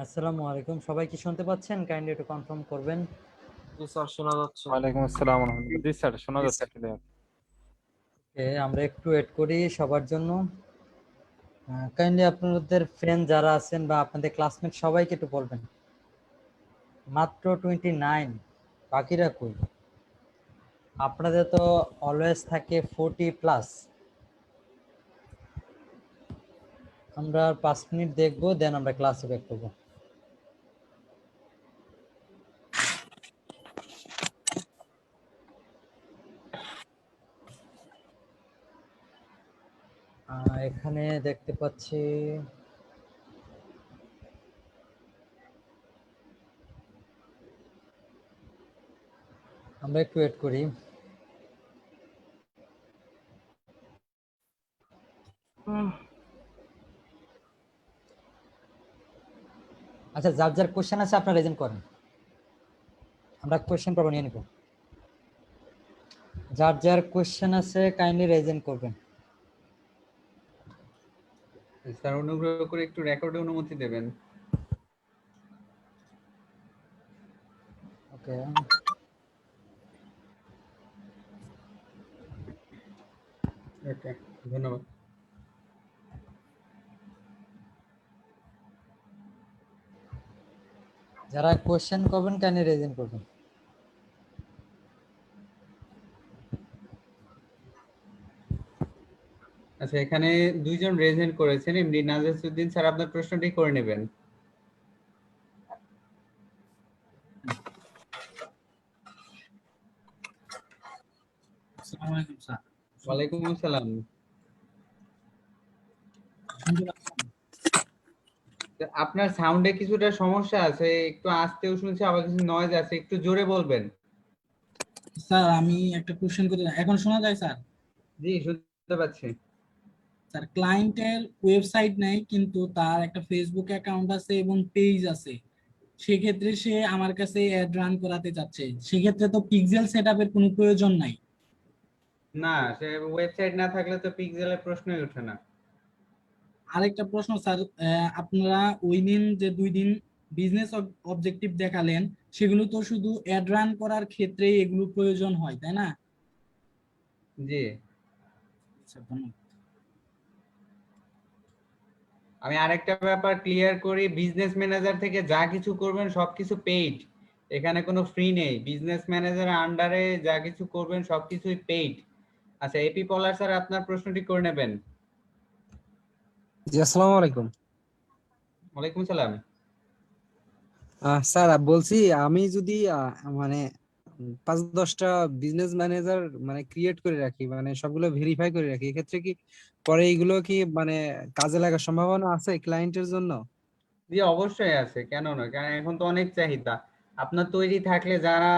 আসসালামু আলাইকুম, সবাই কি শুনতে পাচ্ছেন? কাইন্ডলি একটু কনফার্ম করবেন। জি স্যার, শোনা যাচ্ছে। ওয়ালাইকুম আসসালাম রহমতুল্লাহ। জি স্যার, শোনা যাচ্ছে ক্লিয়ার। আমরা একটু ওয়েট করি সবার জন্য। কাইন্ডলি আপনাদের ফ্রেন্ড যারা আছেন বা আপনাদের ক্লাসমেট সবাইকে একটু বলবেন। মাত্র 29, বাকিরা কই? আপনাদের তো অলওয়েজ থাকে 40+। আমরা 5 মিনিট দেখবো, দেন আমরা ক্লাসে ব্যাক করবো। এখানে দেখতে পাচ্ছি আমরা একটু ওয়েট করি। আচ্ছা, যার যার কোশ্চেন আছে আপনারা রেজেন্ট করেন, আমরা কোশ্চেন পর্ব নিয়ে নিব। যার যার কোশ্চেন আছে কাইন্ডলি রেজেন্ট করবেন। স্যার অনুগ্রহ করে একটু রেকর্ডে অনুমতি দেবেন। ওকে, ওকে, ধন্যবাদ। যারা কোশ্চেন করবেন কাইন্ডলি রেজেন্ট করবেন। আচ্ছা, এখানে দুইজন রেজেন্ট করেছেন। এমডি নাজিরউদ্দিন স্যার, আপনার প্রশ্নটি করে নেবেন। আসসালামু আলাইকুম স্যার। ওয়ালাইকুম আসসালাম। আপনার সাউন্ডে কিছুটা সমস্যা আছে, একটু আস্তেও শুনছি, আবার কিছু নয়েজ আছে, একটু জোরে বলবেন। স্যার আমি একটা কোশ্চেন করতে, এখন শোনা যায় স্যার? জি, শুনতে পাচ্ছি। স্যার, ক্লায়েন্টের ওয়েবসাইট নেই কিন্তু তার একটা ফেসবুক অ্যাকাউন্ট আছে এবং পেজ আছে। সেক্ষেত্রে সে আমার কাছে অ্যাড রান করাতে চাচ্ছে, সেক্ষেত্রে তো পিক্সেল সেটআপের কোনো প্রয়োজন নাই। না, সে ওয়েবসাইট না থাকলে তো পিক্সেলের প্রশ্নই ওঠে না। আরেকটা প্রশ্ন স্যার, আপনারা ওই দিন যে 2 দিন বিজনেস অবজেক্টিভ দেখালেন, সেগুলো তো শুধু অ্যাড রান করার ক্ষেত্রেই এগুলো প্রয়োজন হয়, তাই না? জি, আচ্ছা, ধন্যবাদ। আমি আরেকটা ব্যাপার ক্লিয়ার করি, বিজনেস ম্যানেজার থেকে যা কিছু করবেন সবকিছু পেইড, এখানে কোনো ফ্রি নেই। বিজনেস ম্যানেজারের আন্ডারে যা কিছু করবেন সবকিছুই পেইড। আচ্ছা, এপি পলার স্যার, আপনার প্রশ্নটি করে নেবেন। জি, আসসালামু আলাইকুম। ওয়ালাইকুম সালাম। স্যার বলছি, আমি যদি মানে 5-10টা বিজনেস ম্যানেজার মানে ক্রিয়েট করে রাখি, মানে সবগুলো ভেরিফাই করে রাখি, এক্ষেত্রে কি পরে এইগুলো কি মানে কাজে লাগার সম্ভাবনা আছে ক্লায়েন্টের জন্য? জি, অবশ্যই আছে, কেন নয়, কারণ এখন তো অনেক চাহিদা। আপনার তৈরি থাকলে যারা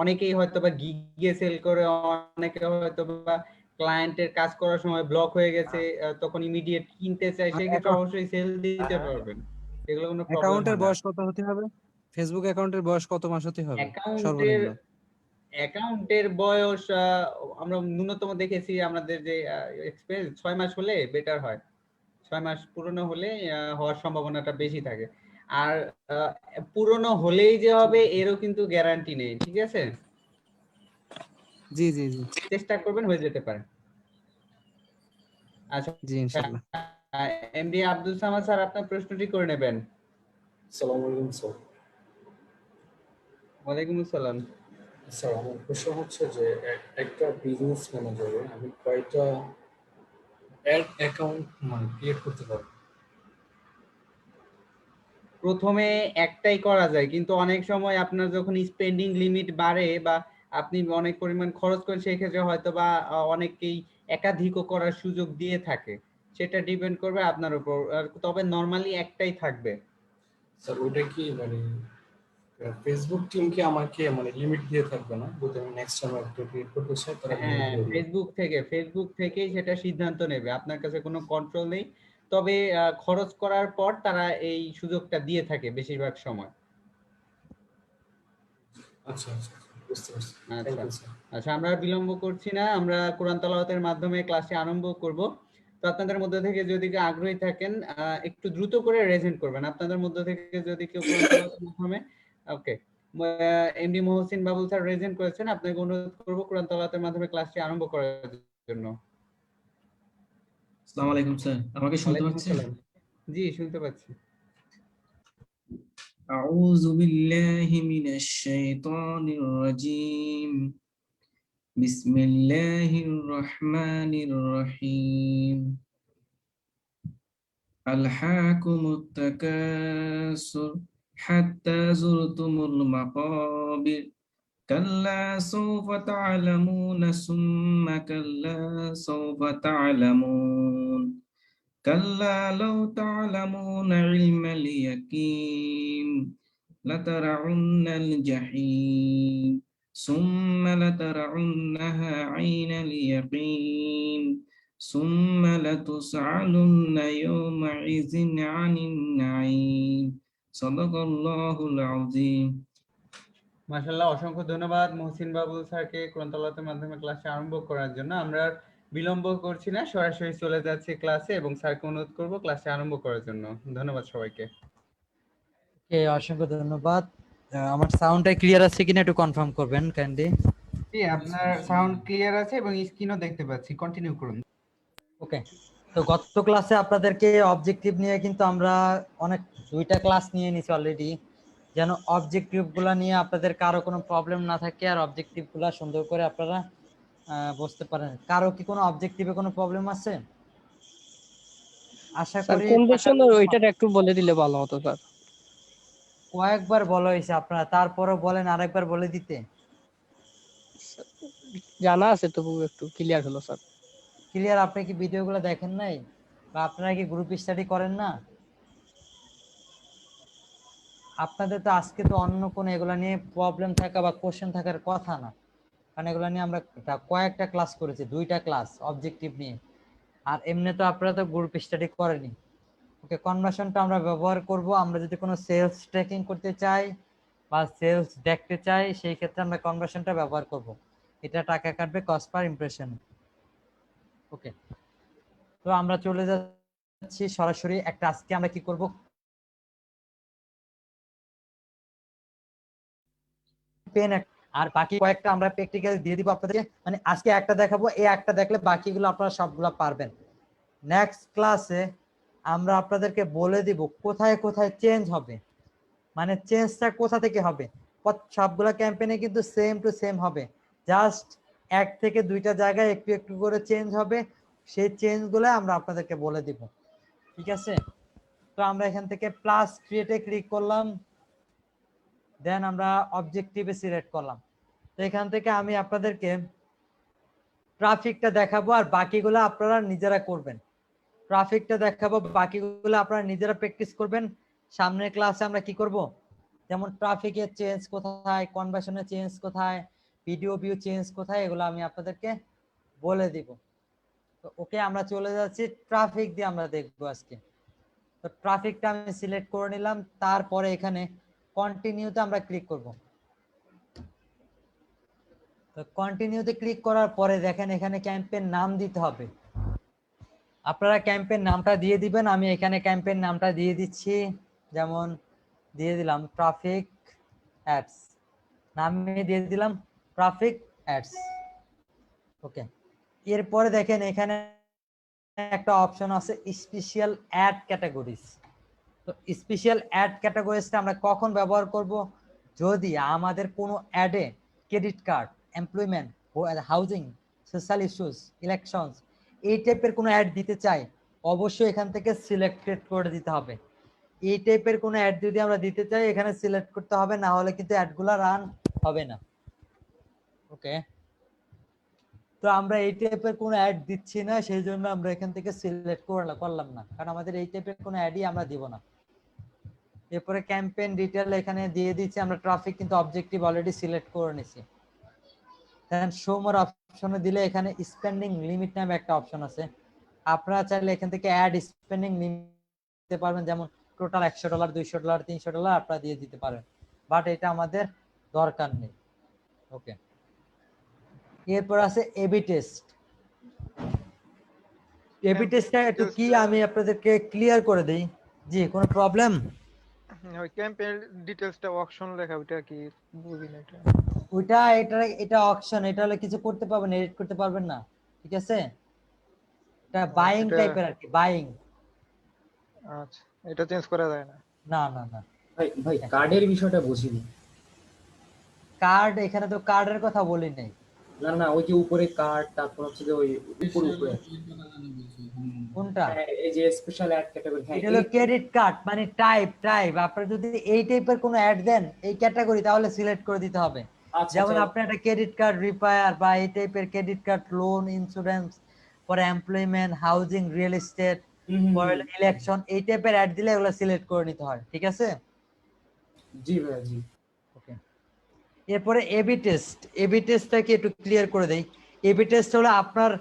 অনেকেই হয়তো বা গিগে সেল করে, অনেকে হয়তো বা ক্লায়েন্টের কাজ করার সময় ব্লক হয়ে গেছে, তখন ইমিডিয়েট কিনতে চাই, আর সেক্ষেত্রে অবশ্যই সেল দিতে পারবেন, এগুলো কোনো প্রবলেম অ্যাকাউন্টের হয় না। বয়স কত হতে হবে? ফেসবুক অ্যাকাউন্টের বয়স কত মাস হতে হবে অ্যাকাউন্টের সর্বনিম্ন? অ্যাকাউন্টের বয়স আমরা ন্যূনতম দেখেছি, আমাদের যে এক্সপিরিয়েন্স 6 মাস হলে বেটার হয়। 6 মাস পুরনো হলে হওয়ার সম্ভাবনাটা বেশি থাকে। আর আহ, পুরনো হলেই যে হবে এরও কিন্তু গ্যারান্টি নেই, ঠিক আছে? জি জি জি। চেষ্টা করবেন, হয়ে যেতে পারে। আচ্ছা, জি, ইনশাল্লাহ। এমডি আব্দুল সামাদ স্যার, আপনার প্রশ্নটি করে নেবেন। আসসালামু আলাইকুম স্যার। ওয়ালাইকুম আসসালাম। স্যার, আমার প্রশ্ন হচ্ছে যে একটা বিজনেস ম্যানেজারে আমি কয়টা অ্যাড অ্যাকাউন্ট মানে ক্রিয়েট করতে পারবো? প্রথমে একটাই করা যায়, কিন্তু অনেক সময় আপনার যখন স্পেন্ডিং লিমিট বাড়ে বা আপনি অনেক পরিমাণ খরচ করেন, সেই ক্ষেত্রে হয়তো বা অনেকেই একাধিকও করার সুযোগ দিয়ে থাকে। সেটা ডিপেন্ড করবে আপনার উপর, তবে নরমালি একটাই থাকবে। স্যার, ওইটা কি মানে ফেসবুক টিম কি আমাকে মানে লিমিট দিয়ে থাকবে না? যদি আমি নেক্সট টাইম একটা ক্রিয়েট করতে চাই তারা লিমিট হ্যাঁ, দিয়ে দিবে? ফেসবুক থেকেই সেটা সিদ্ধান্ত নেবে, আপনার কাছে কোনো কন্ট্রোল নেই। তবে খরচ করার পর তারা এই সুযোগটা দিয়ে থাকে বেশিরভাগ সময়। আচ্ছা আচ্ছা, বুঝতে পারছি। থ্যাংক আচ্ছা ইউ স্যার। আচ্ছা, আমরা আর বিলম্ব করছি না, আমরা কোরআন তেলাওয়াতের মাধ্যমে ক্লাসটি আরম্ভ করব। তো আপনাদের মধ্যে থেকে যদি কেউ আগ্রহী থাকেন একটু দ্রুত করে রেজেন্ট করবেন। আপনাদের মধ্যে থেকে যদি কেউ কোরআন তেলাওয়াতের মাধ্যমে ওকে এমডি মহসিন বাবুল স্যার রেজেন্ট করেছেন, আপনাকে অনুরোধ করব কোরআন তেলাওয়াতের মাধ্যমে ক্লাসটি আরম্ভ করার জন্য। আসসালামু আলাইকুম স্যার, আমাকে শুনতে ওয়ালাইকুম পাচ্ছেন? আসসালাম। জি, শুনতে পাচ্ছি। আউযু বিল্লাহি মিনাশ শাইতানির রাজীম। বিসমিল্লাহির রহমানির রহিম। আলহাকুমুত তাকাসুর হাত্তা যুরতুমুল মাকাবির। কাল্লা সাওফা তা'লামুনা সুম্মা কাল্লা সাওফা তা'লামুন। كلا لو تعلمون علم اليقين لترعن الجحيم ثم لترعنها عين اليقين ثم لتسألن يومئذ عن النعيم صدق الله العظيم. মাশাআল্লাহ, অসংখ্য ধন্যবাদ মহসিন বাবুল স্যারকে কোরআন তেলাওয়াতের মাধ্যমে ক্লাসে আরম্ভ করার জন্য। আমরা আর বিলম্ব করছি না, সরাসরি চলে যাচ্ছি ক্লাসে এবং স্যারকে অনুরোধ করব ক্লাসে আরম্ভ করার জন্য। ধন্যবাদ সবাইকে। ওকে, অসংখ্য ধন্যবাদ। আমার সাউন্ডটা ক্লিয়ার আছে কিনা একটু কনফার্ম করবেন কাইন্ডলি। জি, আপনার সাউন্ড ক্লিয়ার আছে এবং স্ক্রিনও দেখতে পাচ্ছি। কন্টিনিউ করুন। ওকে, তো গত ক্লাসে আপনাদেরকে অবজেক্টিভ নিয়ে কিন্তু আমরা অনেক 2টা ক্লাস নিয়ে নিছি অলরেডি, যেন অবজেক্টিভগুলো নিয়ে আপনাদের কারো কোনো প্রবলেম না থাকে আর অবজেক্টিভগুলো সুন্দর করে আপনারা বুঝতে পারেন। কারো কি কোনো অবজেক্টিভে কোনো প্রবলেম আছে? আশা স্যার করি কোন বিষয় ওইটা একটু বলে দিলে ভালো হতো স্যার। কয়েকবার বলা হয়েছে আপনারা, তারপরও বলেন আরেকবার বলে দিতে। জানা আছে তবু একটু ক্লিয়ার হলো স্যার। ক্লিয়ার? আপনি কি ভিডিওগুলো দেখেন নাই বা আপনারা কি গ্রুপ স্টাডি করেন না? আপনাদের তো আজকে তো অন্য কোনো এগুলা নিয়ে প্রবলেম থাকা বা কোশ্চেন থাকার কথা না, কারণ এগুলা নিয়ে আমরা কয়েকটা ক্লাস করেছি, 2টা ক্লাস অবজেক্টিভ নিয়ে। আর এমনি তো আপনারা তো গ্রুপ স্টাডি করেনি। ওকে, কনভার্সনটা আমরা ব্যবহার করব আমরা যদি কোনো সেলস ট্র্যাকিং করতে চাই বা সেলস দেখতে চাই, সেই ক্ষেত্রে আমরা কনভার্সনটা ব্যবহার করব। এটা টাকা কাটবে কস্ট পার ইমপ্রেশন। ওকে, তো আমরা চলে যাচ্ছি সরাসরি একটা। আজকে আমরা কি করব, পেন আর বাকি কয়েকটা আমরা প্র্যাকটিক্যাল দিয়ে দিব আপনাদেরকে। মানে আজকে একটা দেখাবো, এই একটা দেখলে বাকিগুলো আপনারা সবগুলো পারবেন। নেক্সট ক্লাসে আমরা আপনাদেরকে বলে দিব কোথায় কোথায় চেঞ্জ হবে, মানে চেঞ্জটা কোথা থেকে হবে। সবগুলো ক্যাম্পেইনে কিন্তু সেম টু সেম হবে, জাস্ট 1 থেকে 2টা জায়গায় একটু একটু করে চেঞ্জ হবে। সেই চেঞ্জগুলো আমরা আপনাদেরকে বলে দিব, ঠিক আছে? তো আমরা এখান থেকে প্লাস ক্রিয়েটে ক্লিক করলাম, দেন আমরা অবজেক্টিভে সিলেক্ট করলাম। তো এখান থেকে আমি আপনাদেরকে ট্রাফিকটা দেখাবো আর বাকিগুলো আপনারা নিজেরা করবেন। ট্রাফিকটা দেখাবো, বাকিগুলো আপনারা নিজেরা প্র্যাকটিস করবেন। সামনের ক্লাসে আমরা কি করব, যেমন ট্রাফিকের চেঞ্জ কোথায়, কনভার্সনের চেঞ্জ কোথায়, ভিডিও ভিউ চেঞ্জ কোথায়, এগুলো আমি আপনাদেরকে বলে দিব। তো ওকে, আমরা চলে যাচ্ছি ট্রাফিক দিয়ে আমরা দেখবো আজকে। তো ট্রাফিকটা আমি সিলেক্ট করে নিলাম, তারপরে এখানে কন্টিনিউতে আমরা ক্লিক করব। তো কন্টিনিউতে ক্লিক করার পরে দেখেন এখানে ক্যাম্পেইন নাম দিতে হবে। আপনারা ক্যাম্পেইন নামটা দিয়ে দিবেন। আমি এখানে ক্যাম্পেইন নামটা দিয়ে দিচ্ছি, যেমন দিয়ে দিলাম ট্রাফিক অ্যাডস, নামে দিয়ে দিলাম ট্রাফিক অ্যাডস। ওকে, এরপরে দেখেন এখানে একটা অপশন আছে স্পেশাল অ্যাড ক্যাটাগরিজ। তো স্পেশাল অ্যাড ক্যাটাগরিজটা আমরা কখন ব্যবহার করব, যদি আমাদের কোনো অ্যাডে credit card, employment, housing, social issues, elections এই টাইপের কোনো অ্যাড দিতে চাই, অবশ্যই এখান থেকে সিলেক্টেড করে দিতে হবে। এই টাইপের কোনো অ্যাড যদি আমরা দিতে চাই এখানে সিলেক্ট করতে হবে, না হলে কিন্তু অ্যাডগুলো রান হবে না। ওকে, তো আমরা এই টাইপের কোনো অ্যাড দিচ্ছি না, সেই জন্য আমরা এখান থেকে সিলেক্ট করলাম না, কারণ আমাদের এই টাইপের কোনো অ্যাডই আমরা দিব না। এরপরে ক্যাম্পেইন ডিটেইল এখানে দিয়ে দিচ্ছি আমরা। ট্রাফিক কিন্তু অবজেক্টিভ অলরেডি সিলেক্ট করে নিয়েছি। দেন শো মোর অপশনে দিলে এখানে স্পেন্ডিং লিমিট নামে একটা অপশন আছে। আপনারা চাইলে এখান থেকে অ্যাড স্পেন্ডিং লিমিট দিতে পারবেন, যেমন টোটাল $100, $200, $300 আপনারা দিয়ে দিতে পারেন, বাট এটা আমাদের দরকার নেই। ওকে, এরপর আছে এবি টেস্ট। এবি টেস্টটা একটু কি আমি আপনাদেরকে ক্লিয়ার করে দেই। জি, কোনো প্রবলেম? ওই ক্যাম্পের ডিটেইলসটা অপশন লেখা ওইটা কি বুঝি না এটা। ওইটা এটা অকশন, এটা হলে কিছু করতে পারবেন, এডিট করতে পারবেন না, ঠিক আছে? এটা বাইং এটা টাইপের আর কি, বাইং। আচ্ছা, এটা চেঞ্জ করা যায় না। না না না, ভাই কার্ডের বিষয়টা বুঝিনি। কার্ড এখানে তো কার্ডের কথা বলি নাই। না না, ওই যে উপরে কার্ড, তারপর হচ্ছে যে ওই উপরে কোনটা? হ্যাঁ, এই যে স্পেশাল অ্যাড ক্যাটাগরি। হ্যাঁ এটা হলো ক্রেডিট কার্ড, মানে টাইপ আপনারা যদি এই টাইপের কোনো অ্যাড দেন এই ক্যাটাগরি, তাহলে সিলেক্ট করে দিতে হবে। আচ্ছা, যেমন আচ্ছা। আপনি একটা ক্রেডিট কার্ড রিপায়ার বা এই টাইপের ক্রেডিট কার্ড, লোন, ইন্স্যুরেন্স, পরে এমপ্লয়মেন্ট, হাউজিং, রিয়েল এস্টেট, পরে ইলেকশন, এই টাইপের অ্যাড দিলে এগুলো সিলেক্ট করে নিতে হয়, ঠিক আছে? জি ভাই, জি। ওকে, এরপরে এবি টেস্টটাকে একটু ক্লিয়ার করে দেই। এবি টেস্ট হলো আপনার,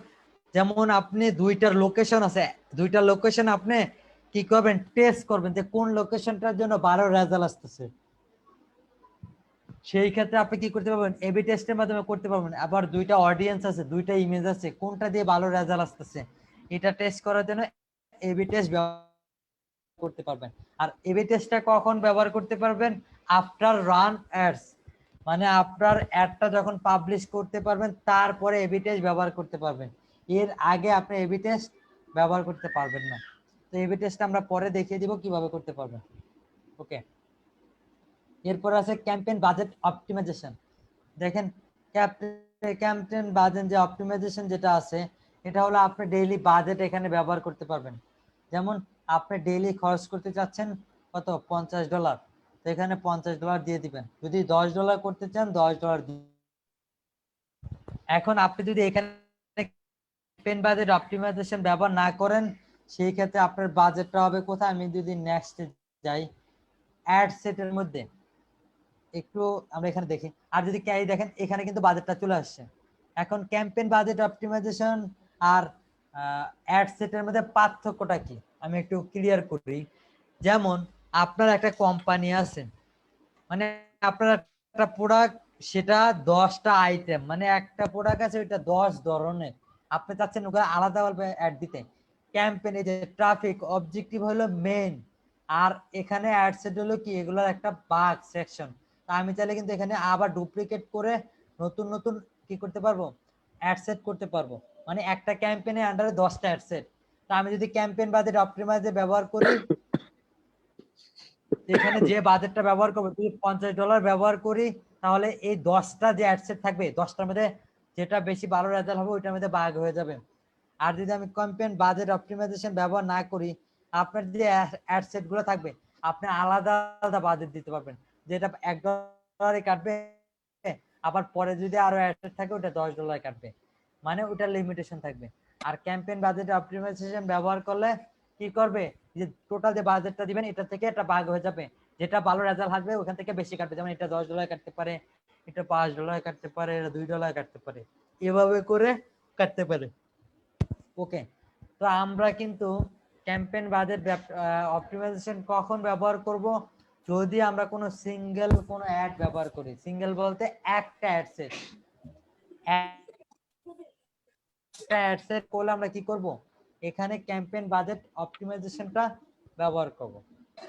যেমন আপনি দুইটা লোকেশন আছে, দুইটা লোকেশন আপনি কি করবেন, টেস্ট করবেন যে কোন লোকেশনটার জন্য ভালো রেজাল্ট আসতেছে। সেই ক্ষেত্রে আপনি কি করতে পারবেন, এবি টেস্টের মাধ্যমে করতে পারবেন। আবার দুইটা অডিয়েন্স আছে, দুইটা ইমেজ আছে, কোনটা দিয়ে ভালো রেজাল্ট আসতেছে এটা টেস্ট করার জন্য এবি টেস্ট করতে পারবেন। আর এবি টেস্টটা কখন ব্যবহার করতে পারবেন? আফটার রান অ্যাডস, মানে আপনার অ্যাডটা যখন পাবলিশ করতে পারবেন তারপরে এবি টেস্ট ব্যবহার করতে পারবেন। এর আগে আপনি এবি টেস্ট ব্যবহার করতে পারবেন না। তো এবি টেস্ট আমরা পরে দেখিয়ে দিব কিভাবে করতে পারবেন। ওকে, এরপর আছে ক্যাম্পেইন বাজেট অপটিমাইজেশন। দেখেন ক্যাম্পেইন বাজেট যে অপটিমাইজেশন যেটা আছে, এটা হলো আপনি ডেইলি বাজেট এখানে ব্যবহার করতে পারবেন। যেমন আপনি ডেইলি খরচ করতে চাচ্ছেন কত, $50, তো এখানে $50 দিয়ে দিবেন। যদি $10 করতে চান $10 দিয়ে। এখন আপনি যদি এখানে ক্যাম্পেইন বাজেট অপটিমাইজেশন ব্যবহার না করেন, সেই ক্ষেত্রে আপনার বাজেটটা হবে কোথায়? আমি যদি নেক্সট যাই, অ্যাড সেটের মধ্যে একটু আমরা এখানে দেখি, আর যদি ক্যারি দেখেন এখানে কিন্তু বাজেটটা চলে আসছে। এখন ক্যাম্পেইন বাজেট অপটিমাইজেশন আর অ্যাড সেটের মধ্যে পার্থক্যটা কি আমি একটু ক্লিয়ার করি। যেমন আপনার একটা কোম্পানি আছে, মানে আপনার একটা প্রোডাক্ট, সেটা 10টা আইটেম, মানে একটা প্রোডাক্ট আছে ওইটা 10 ধরনের, আপনি চাচ্ছেন ওখানে আলাদা ভাবে অ্যাড দিতে। ক্যাম্পেইন এই যে ট্রাফিক অবজেক্টিভ হলো মেইন, আর এখানে অ্যাড সেট হলো কি, এগুলোর একটা বাগ সেকশন। তা আমি চাইলে কিন্তু এখানে আবার ডুপ্লিকেট করে নতুন নতুন কি করতে পারবো, অ্যাড সেট করতে পারবো। মানে একটা ক্যাম্পেইনের আন্ডারে 10টা অ্যাড সেট। তা আমি যদি ক্যাম্পেইন বাজেট অপটিমাইজার ব্যবহার করি, এখানে যে বাজেটটা ব্যবহার করবো, যদি $50 ব্যবহার করি, তাহলে এই 10টা যে অ্যাডসেট থাকবে 10টার মধ্যে যেটা বেশি ভালো রেজাল্ট হবে ওইটার মধ্যে ভাগ হয়ে যাবে। আর যদি আমি ক্যাম্পেইন বাজেট অপটিমাইজেশন ব্যবহার না করি, আপনার যে অ্যাডসেট গুলো থাকবে আপনি আলাদা আলাদা বাজেট দিতে পারবেন, যেটা $1 কাটবে, আবার পরে যদি আরো অ্যাডসেট থাকে ওটা $10 কাটবে, মানে ওটার লিমিটেশন থাকবে। আর ক্যাম্পেইন বাজেট অপটিমাইজেশন ব্যবহার করলে কি করবে, যে টোটাল যে বাজেটটা দিবেন এটা থেকে এটা ভাগ হয়ে যাবে, যেটা ভালো রেজাল্ট আসবে ওখান থেকে বেশি কাটবে। যেমন এটা $10 কাটতে পারে, এটা $5 কাটতে পারে, এটা $2 কাটতে পারে, এভাবে করে কাটতে পারে। ওকে, তো আমরা কিন্তু ক্যাম্পেইন বাজেট অপটিমাইজেশন কখন ব্যবহার করব, যদি আমরা কোনো সিঙ্গেল কোনো অ্যাড ব্যবহার করি। সিঙ্গেল বলতে একটা অ্যাড সেট, একটা অ্যাড সেট করলে আমরা কি করব, এখানে ক্যাম্পেইন বাজেট অপটিমাইজেশনটা ব্যবহার করব।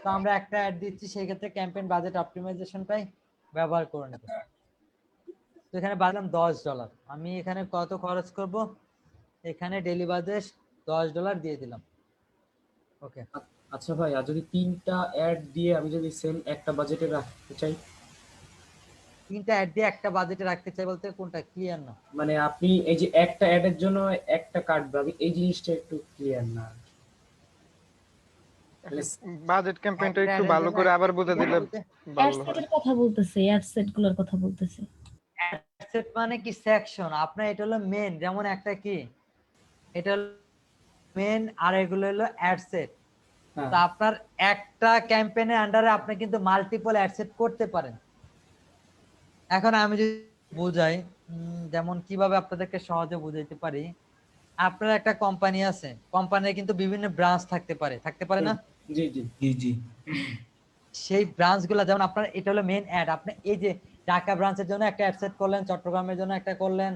তো আমরা একটা অ্যাড দিচ্ছি, সেই ক্ষেত্রে ক্যাম্পেইন বাজেট অপটিমাইজেশনটাই ব্যবহার করে নেব। তো এখানে বাজলাম $10, আমি এখানে কত খরচ করব, এখানে ডেইলি বাজেট $10 দিয়ে দিলাম। ওকে, আচ্ছা ভাই, আর যদি 3টা অ্যাড দিয়ে আমি যদি সেম একটা বাজেটে রাখতে চাই? 3টা অ্যাড দিয়ে একটা বাজেটে রাখতে চাই বলতে কোনটা ক্লিয়ার না? মানে আপনি এই যে একটা অ্যাডের জন্য একটা কাটবে, আমি এই জিনিসটা একটু ক্লিয়ার না। বাজেট ক্যাম্পেইনটা একটা একটু অ্যাডের ভালো জন্য করে আবার বুঝে দিলে ভালো হয়। অ্যাডসেটের কথা বলতেছে, অ্যাডসেট গুলোর কথা বলতেছে। অ্যাডসেট মানে কি, সেকশন। আপনার এটা হলো মেন, যেমন একটা কি, এটা হলো মেন, আর এগুলো হলো অ্যাডসেট। তো আপনার একটা ক্যাম্পেইনের আন্ডারে আপনি কিন্তু মাল্টিপল অ্যাডসেট করতে পারেন। এখন আমি যদি বুঝাই, যেমন কিভাবে আপনাদেরকে সহজে বুঝাইতে পারি, আপনার একটা কোম্পানি আছে, কোম্পানির কিন্তু বিভিন্ন ব্রাঞ্চ থাকতে পারে না? জি জি জি জি। সেই ব্রাঞ্চগুলো, যেমন আপনার এটা হলো মেন অ্যাড, আপনি এই যে ঢাকা ব্রাঞ্চের জন্য একটা অ্যাড সেট করলেন, চট্টগ্রামের জন্য একটা করলেন,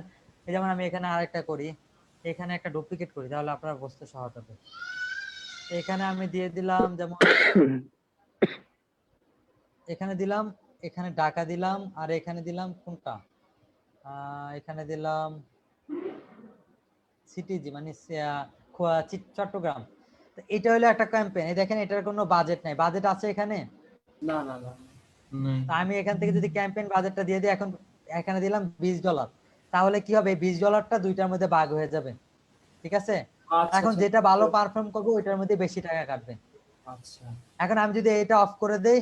এই যেমন আমি এখানে আরেকটা করি, এখানে একটা ডুপ্লিকেট করি, তাহলে আপনারা বুঝতে সহজ হবে। তো এখানে আমি দিয়ে দিলাম, যেমন এখানে দিলাম, এখানে ঢাকা দিলাম, আর এখানে দিলাম কোনটা, এখানে দিলাম সিটিজি মানে চট্টগ্রাম। তো এটা হলো একটা ক্যাম্পেইন, এই দেখেন এটার কোনো বাজেট নাই, বাজেট আছে এখানে? না না না তা আমি এখান থেকে যদি ক্যাম্পেইন বাজেটটা দিয়ে দিই, এখন এখানে দিলাম $20, তাহলে কি হবে, $20টা দুইটার মধ্যে ভাগ হয়ে যাবে, ঠিক আছে? আচ্ছা এখন আচ্ছা যেটা ভালো পারফর্ম করবে ওইটার মধ্যে বেশি টাকা কাটবে। আচ্ছা এখন আমি যদি এটা অফ করে দেই,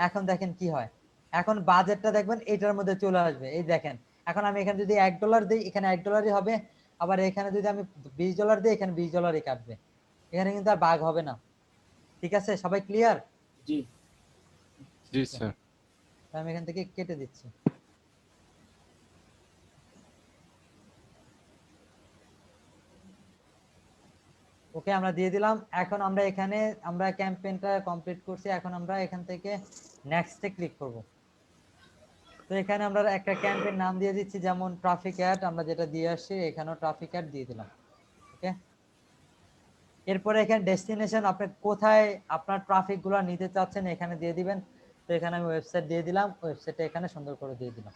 এখন দেখেন কি হয়, এখন বাজেটটা দেখবেন এটার মধ্যে চলে আসবে, এই দেখেন। এখন আমি এখানে যদি $1 দিই, এখানে $1 হবে, আবার এখানে যদি আমি $20 দিই, এখানে $20 কাটবে, এখানে কিন্তু আর ভাগ হবে না। ঠিক আছে, সবাই ক্লিয়ার? জি জি স্যার। আমি এখান থেকে কেটে দিচ্ছি। ওকে, আমরা দিয়ে দিলাম। এখন আমরা এখানে আমরা ক্যাম্পেইনটা কমপ্লিট করছি, এখন আমরা এখান থেকে নেক্সটে ক্লিক করব। তো এখানে আমরা একটা ক্যাম্পেইন নাম দিয়ে দিচ্ছি, যেমন ট্রাফিক অ্যাড, আমরা যেটা দিয়ে আসছি এখানেও ট্রাফিক অ্যাড দিয়ে দিলাম। ওকে, এরপরে এখানে ডেস্টিনেশন, আপনি কোথায় আপনার ট্রাফিক গুলো নিতে চাচ্ছেন এখানে দিয়ে দিবেন। তো এখানে আমি ওয়েবসাইট দিয়ে দিলাম, ওয়েবসাইটে এখানে সুন্দর করে দিয়ে দিলাম।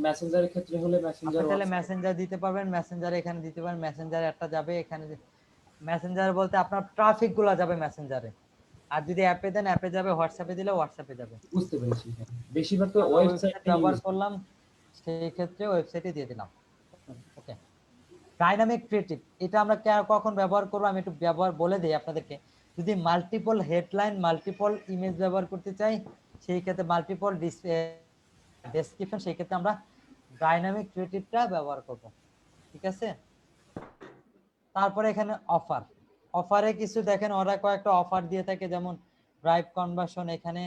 মেসেঞ্জারের ক্ষেত্রে হলে আপনি মেসেঞ্জার তাহলে মেসেঞ্জার দিতে পারবেন, মেসেঞ্জার এখানে দিতে পারেন, মেসেঞ্জার একটা যাবে এখানে, মেসেঞ্জার বলতে আপনার ট্রাফিক গুলো যাবে মেসেঞ্জারে। আর যদি অ্যাপে দেন অ্যাপে যাবে, হোয়াটসঅ্যাপে দিলে হোয়াটসঅ্যাপে যাবে। বুঝতে পেরেছি। বেশিরভাগ তো ওয়েবসাইট ওয়েবসাইট ব্যবহার করলাম, সেই ক্ষেত্রে ওয়েবসাইটে দিয়ে দিলাম। ওকে, ডাইনামিক ক্রিয়েটিভ, এটা আমরা কখন ব্যবহার করব আমি একটু ব্যবহার বলে দিই আপনাদেরকে। যদি মাল্টিপল হেডলাইন, মাল্টিপল ইমেজ ব্যবহার করতে চাই, সেই ক্ষেত্রে মাল্টিপল ডেসক্রিপশন, সেই ক্ষেত্রে আমরা ডাইনামিক ক্রিয়েটিভটা ব্যবহার করব। ঠিক আছে, তারপরে এখানে অফার, অফারে কিছু দেখেন ওরা কয়েকটা অফার দিয়ে থাকে, যেমন ড্রাইভ কনভার্সন, এখানে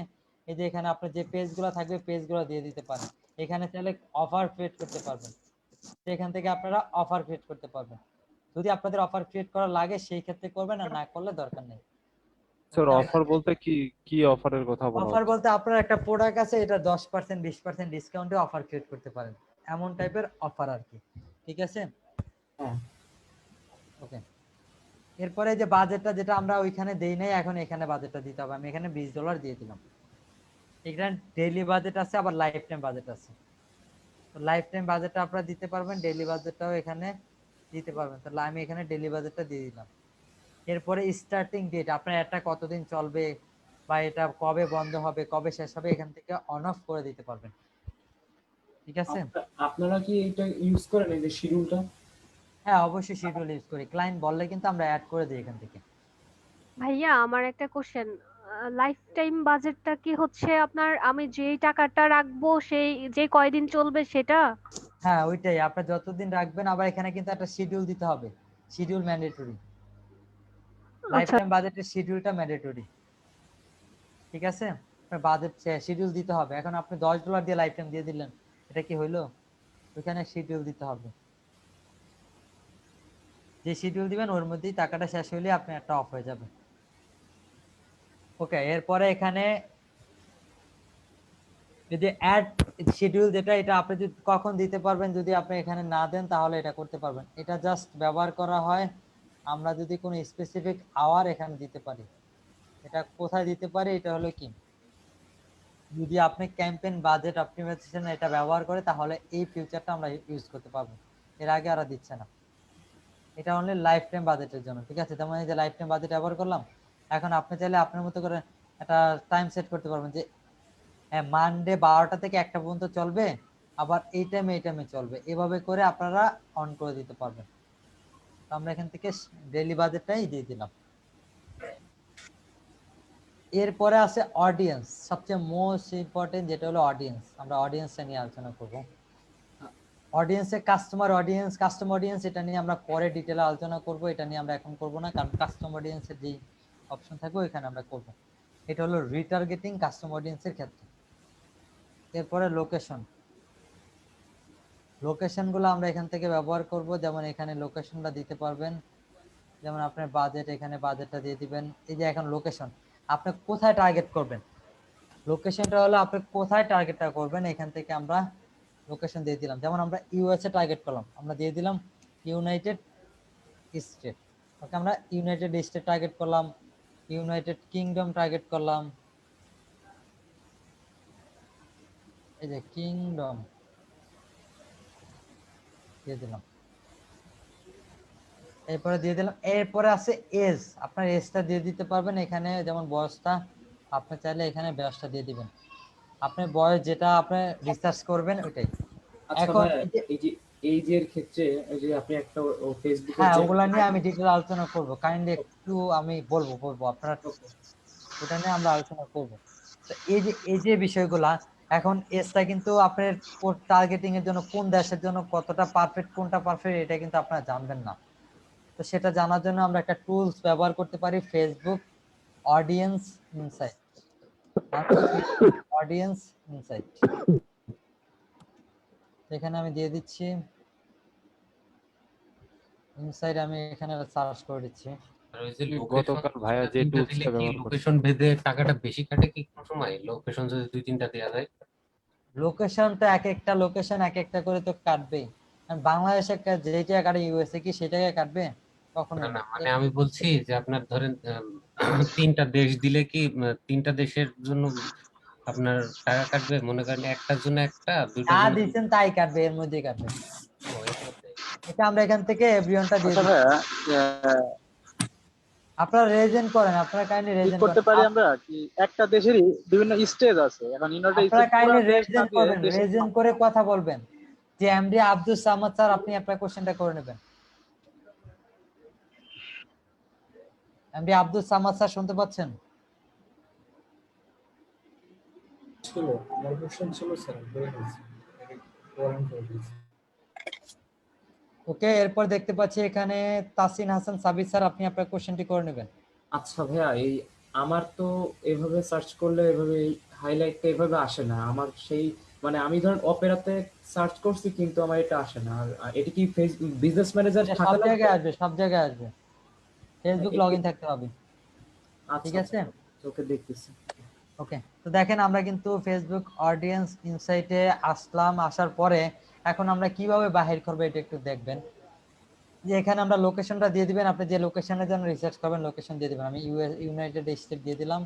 এই যে এখানে আপনার যে পেজগুলো থাকবে পেজগুলো দিয়ে দিতে পারেন, এখানে চাইলে অফার ক্রিয়েট করতে পারবেন, এখান থেকে আপনারা অফার ক্রিয়েট করতে পারবেন। যদি আপনাদের অফার ক্রিয়েট করা লাগে সেই ক্ষেত্রে করবেন, আর না করলে দরকার নেই। স্যার অফার বলতে কি কি অফারের কথা বলা অফার হচ্ছে? বলতে আপনার একটা প্রোডাক্ট আছে, এটা 10% 20% ডিসকাউন্টে অফার ক্রিয়েট করতে পারেন, এমন টাইপের অফার আর কি। ঠিক আছে, ওকে। এরপরে যে বাজেটটা যেটা আমরা ওইখানে দেই নাই, এখন এখানে বাজেটটা দিতে হবে। আমি এখানে $20 দিয়ে দিলাম। এখানে ডেইলি বাজেট আছে, আবার লাইফ টাইম বাজেট আছে। তো লাইফ টাইম বাজেটটা আপনারা দিতে পারবেন, ডেইলি বাজেটটাও এখানে দিতে পারবেন। তাহলে আমি এখানে ডেইলি বাজেটটা দিয়ে দিলাম। এরপরে স্টার্টিং ডেট, আপনার এটা কতদিন চলবে বা এটা কবে বন্ধ হবে, কবে শেষ হবে, এখান থেকে অন অফ করে দিতে পারবেন। ঠিক আছে, আপনারা কি এটা ইউজ করেন এই যে শিডিউলটা? হ্যাঁ অবশ্যই শিডিউল ইউজ করি, ক্লায়েন্ট বললে কিন্তু আমরা অ্যাড করে দিই এখান থেকে। ভাইয়া আমার একটা কোশ্চেন, লাইফ টাইম বাজেটটা কি হচ্ছে আপনার, আমি যেই টাকাটা রাখবো সেই যে কয়দিন চলবে সেটা? হ্যাঁ ওইটাই, আপনি যতদিন রাখবেন, আবার এখানে কিন্তু একটা শিডিউল দিতে হবে, শিডিউল ম্যান্ডেটরি, লাইফ আচ্ছা টাইম বাজেটের শিডিউলটা ম্যান্ডেটরি। ঠিক আছে, আপনার বাজেট শিডিউল দিতে হবে। এখন আপনি $10 দিয়ে লাইফ টাইম দিয়ে দিলেন, এটা কি হইলো? ওইখানে শিডিউল দিতে হবে, যে শিডিউল দিবেন ওর মধ্যেই টাকাটা শেষ হইলে আপনি একটা অফ হয়ে যাবে। ওকে, এরপরে এখানে যদি অ্যাড শিডিউল, যেটা এটা আপনি যদি কখন দিতে পারবেন, যদি আপনি এখানে না দেন তাহলে এটা করতে পারবেন। এটা জাস্ট ব্যবহার করা হয় আমরা যদি কোনো স্পেসিফিক আওয়ার এখানে দিতে পারি। এটা কোথায় দিতে পারি, এটা হলো কি, যদি আপনি ক্যাম্পেইন বাজেট অপটিমাইজেশন এটা ব্যবহার করে, তাহলে এই ফিউচারটা আমরা ইউজ করতে পারবো, এর আগে আর দিচ্ছে না। এটা অনলি লাইফ টাইম বাজেটের জন্য। ঠিক আছে, যেমন এই যে লাইফ টাইম বাজেট ব্যবহার করলাম, এখন আপনি চাইলে আপনার মতো করে একটা টাইম সেট করতে পারবেন, যে মানডে 12টা থেকে 1টা পর্যন্ত চলবে, আবার এই টাইমে চলবে, এভাবে করে আপনারা অন করে দিতে পারবেন। তো আমরা এখান থেকে ডেইলি বাজেটটাই দিয়ে দিলাম। এরপরে আছে অডিয়েন্স, সবচেয়ে মোস্ট ইম্পর্টেন্ট যেটা হলো অডিয়েন্স। আমরা অডিয়েন্সটা নিয়ে আলোচনা করব। অডিয়েন্সে কাস্টমার অডিয়েন্স, এটা নিয়ে আমরা পরে ডিটেলে আলোচনা করব, এটা নিয়ে আমরা এখন করব না, কারণ কাস্টমার অডিয়েন্সের যেই অপশন থাকবে এখানে আমরা করব। এটা হলো রিটার্গেটিং কাস্টমার অডিয়েন্সের ক্ষেত্রে। এরপরে লোকেশনগুলো আমরা এখান থেকে ব্যবহার করব, যেমন এখানে লোকেশনটা দিতে পারবেন, যেমন আপনার বাজেট, এখানে বাজেটটা দিয়ে দিবেন। এই যে এখন লোকেশন, আপনি কোথায় টার্গেট করবেন, লোকেশনটা হলো আপনি কোথায় টার্গেটটা করবেন, এখান থেকে আমরা লোকেশন দিয়ে দিলাম। যেমন আমরা ইউএসএ টার্গেট করলাম, আমরা দিয়ে দিলাম ইউনাইটেড স্টেট। ওকে, আমরা ইউনাইটেড স্টেট টার্গেট করলাম, ইউনাইটেড কিংডম টার্গেট করলাম, এই যে কিংডম দিয়ে দিলাম, এরপরে দিয়ে দিলাম। এরপরে আছে এজ, আপনার এজটা দিয়ে দিতে পারবেন এখানে, যেমন বয়সটা আপনি চাইলে এখানে বয়সটা দিয়ে দিবেন, আপনার বয়স যেটা আপনি রিসার্চ করবেন ওইটাই। আচ্ছা এখন ভাই, এই যে এইজের ক্ষেত্রে ওই যে আপনি একটা ফেসবুকে হ্যাঁ, যে ওগুলা নিয়ে আমি ডিটেল আলোচনা করব, কাইন্ডলি একটু আমি বলবো আপনার, ওটা নিয়ে আমরা আলোচনা করব। তো এই যে বিষয়গুলা, এখন এজটা কিন্তু আপনার টার্গেটিং এর জন্য কোন দেশের জন্য কতটা পারফেক্ট, কোনটা পারফেক্ট এটা কিন্তু আপনারা জানবেন না। তো সেটা জানার জন্য আমরা একটা টুলস ব্যবহার করতে পারি, Facebook audience insight. Audience insight এখানে আমি দিয়ে দিচ্ছি, ইনসাইট আমি এখানে সার্চ করে দিচ্ছি। আর ওই যে গতকাল ভাইয়া যে টুলসটা ব্যবহার করছে, লোকেশন ভেদে টাকাটা বেশি কাটে কি কোনো সময়, লোকেশন যদি 2-3টা দেওয়া যায়? লোকেশন তো এক একটা লোকেশন এক একটা করে তো কাটবেই, বাংলাদেশে যেটা কাটে ইউএসএ কি সেটাকে কাটবে কখনো? না না, মানে আমি বলছি যে আপনার ধরেন 3টা দেশ দিলে কি 3টা দেশের জন্য আপনার টাকা কাটবে? মনে করেন একটার জন্য একটা, দুইটার যা জন্য দিচ্ছেন তাই কাটবে, এর মধ্যেই কাটবে। ও, এর মধ্যে। এটা আমরা এখান থেকে এভরিওনটা দিয়ে আচ্ছা দিই। ভাইয়া, আপনারা রেজেন্ট করেন, আপনারা কাইন্ডলি কি রেজেন্ট করতে করেন, পারি আমরা কি একটা দেশেরই বিভিন্ন স্টেজ আছে, এখন ইউনাইটেড আপনারা স্টেট কাইন্ডলি পুরো দেশ না রেজেন্ট দিয়ে করেন, দেশের রেজেন্ট করে কথা বলবেন। যে এমডি আব্দুল সামাদ স্যার, আপনি আপনার কোশ্চেনটা করে নেবেন। এমডি আব্দুল সামাদ স্যার শুনতে পাচ্ছেন? ছিল আমার কোশ্চেন ছিল স্যার, বলে দিয়েছি ফোরাম করে দিয়েছি। ওকে, এরপর দেখতে পাচ্ছি এখানে তাসিন হাসান সাবির স্যার, আপনি আপনার কোশ্চেনটি করে নেবেন। আচ্ছা ভাইয়া, এই আমার তো এভাবে সার্চ করলে এভাবে হাইলাইটটা এভাবে আসে না আমার, সেই মানে আমি ধরেন অপেরাতে সার্চ করছি কিন্তু আমার এটা আসে না। আর এটা কি ফেসবুক বিজনেস ম্যানেজার এটা থাকা সব লাগবে? জায়গায় আসবে, সব জায়গায় আসবে, ফেসবুক এ- লগইন থাকতে হবে। আচ্ছা ঠিক আছে, ওকে, দেখতেছি। ওকে। তো দেখেন আমরা কিন্তু ফেসবুক অডিয়েন্স ইনসাইটে আসলাম, আসার পরে এখন আমরা কিভাবে বাহির করবো এটা একটু দেখবেন। যে এখানে আমরা লোকেশনটা দিয়ে দিবেন, আপনি যে লোকেশনের জন্য রিসার্চ করবেন লোকেশন দিয়ে দিবেন। আমি ইউনাইটেড স্টেট দিয়ে দিলাম,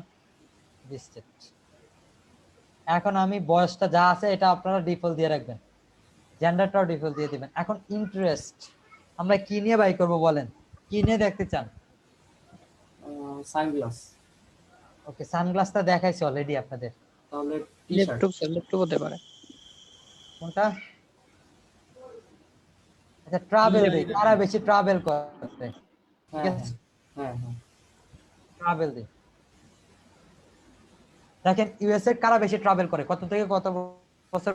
স্টেট। এখন আমি বয়সটা যা আছে এটা আপনারা ডিফল্ট দিয়ে রাখবেন, জেন্ডারটাও ডিফল্ট দিয়ে দিবেন। এখন ইন্টারেস্ট আমরা কি নিয়ে বাই করব বলেন, কি নিয়ে দেখতে চান? সানগ্লাস। ওকে, সানগ্লাসটা দেখাইছি অলরেডি আপনাদের। তাহলে টি-শার্ট। ল্যাপটপ স্যার, ল্যাপটপ হতে পারে। কোনটা? আচ্ছা, ট্রাভেল দিই, কারা বেশি ট্রাভেল করে? ঠিক আছে, হ্যাঁ হ্যাঁ, ট্রাভেল দিই। দেখেন ইউএসএ কারা বেশি ট্রাভেল করে, কত থেকে কত বছর?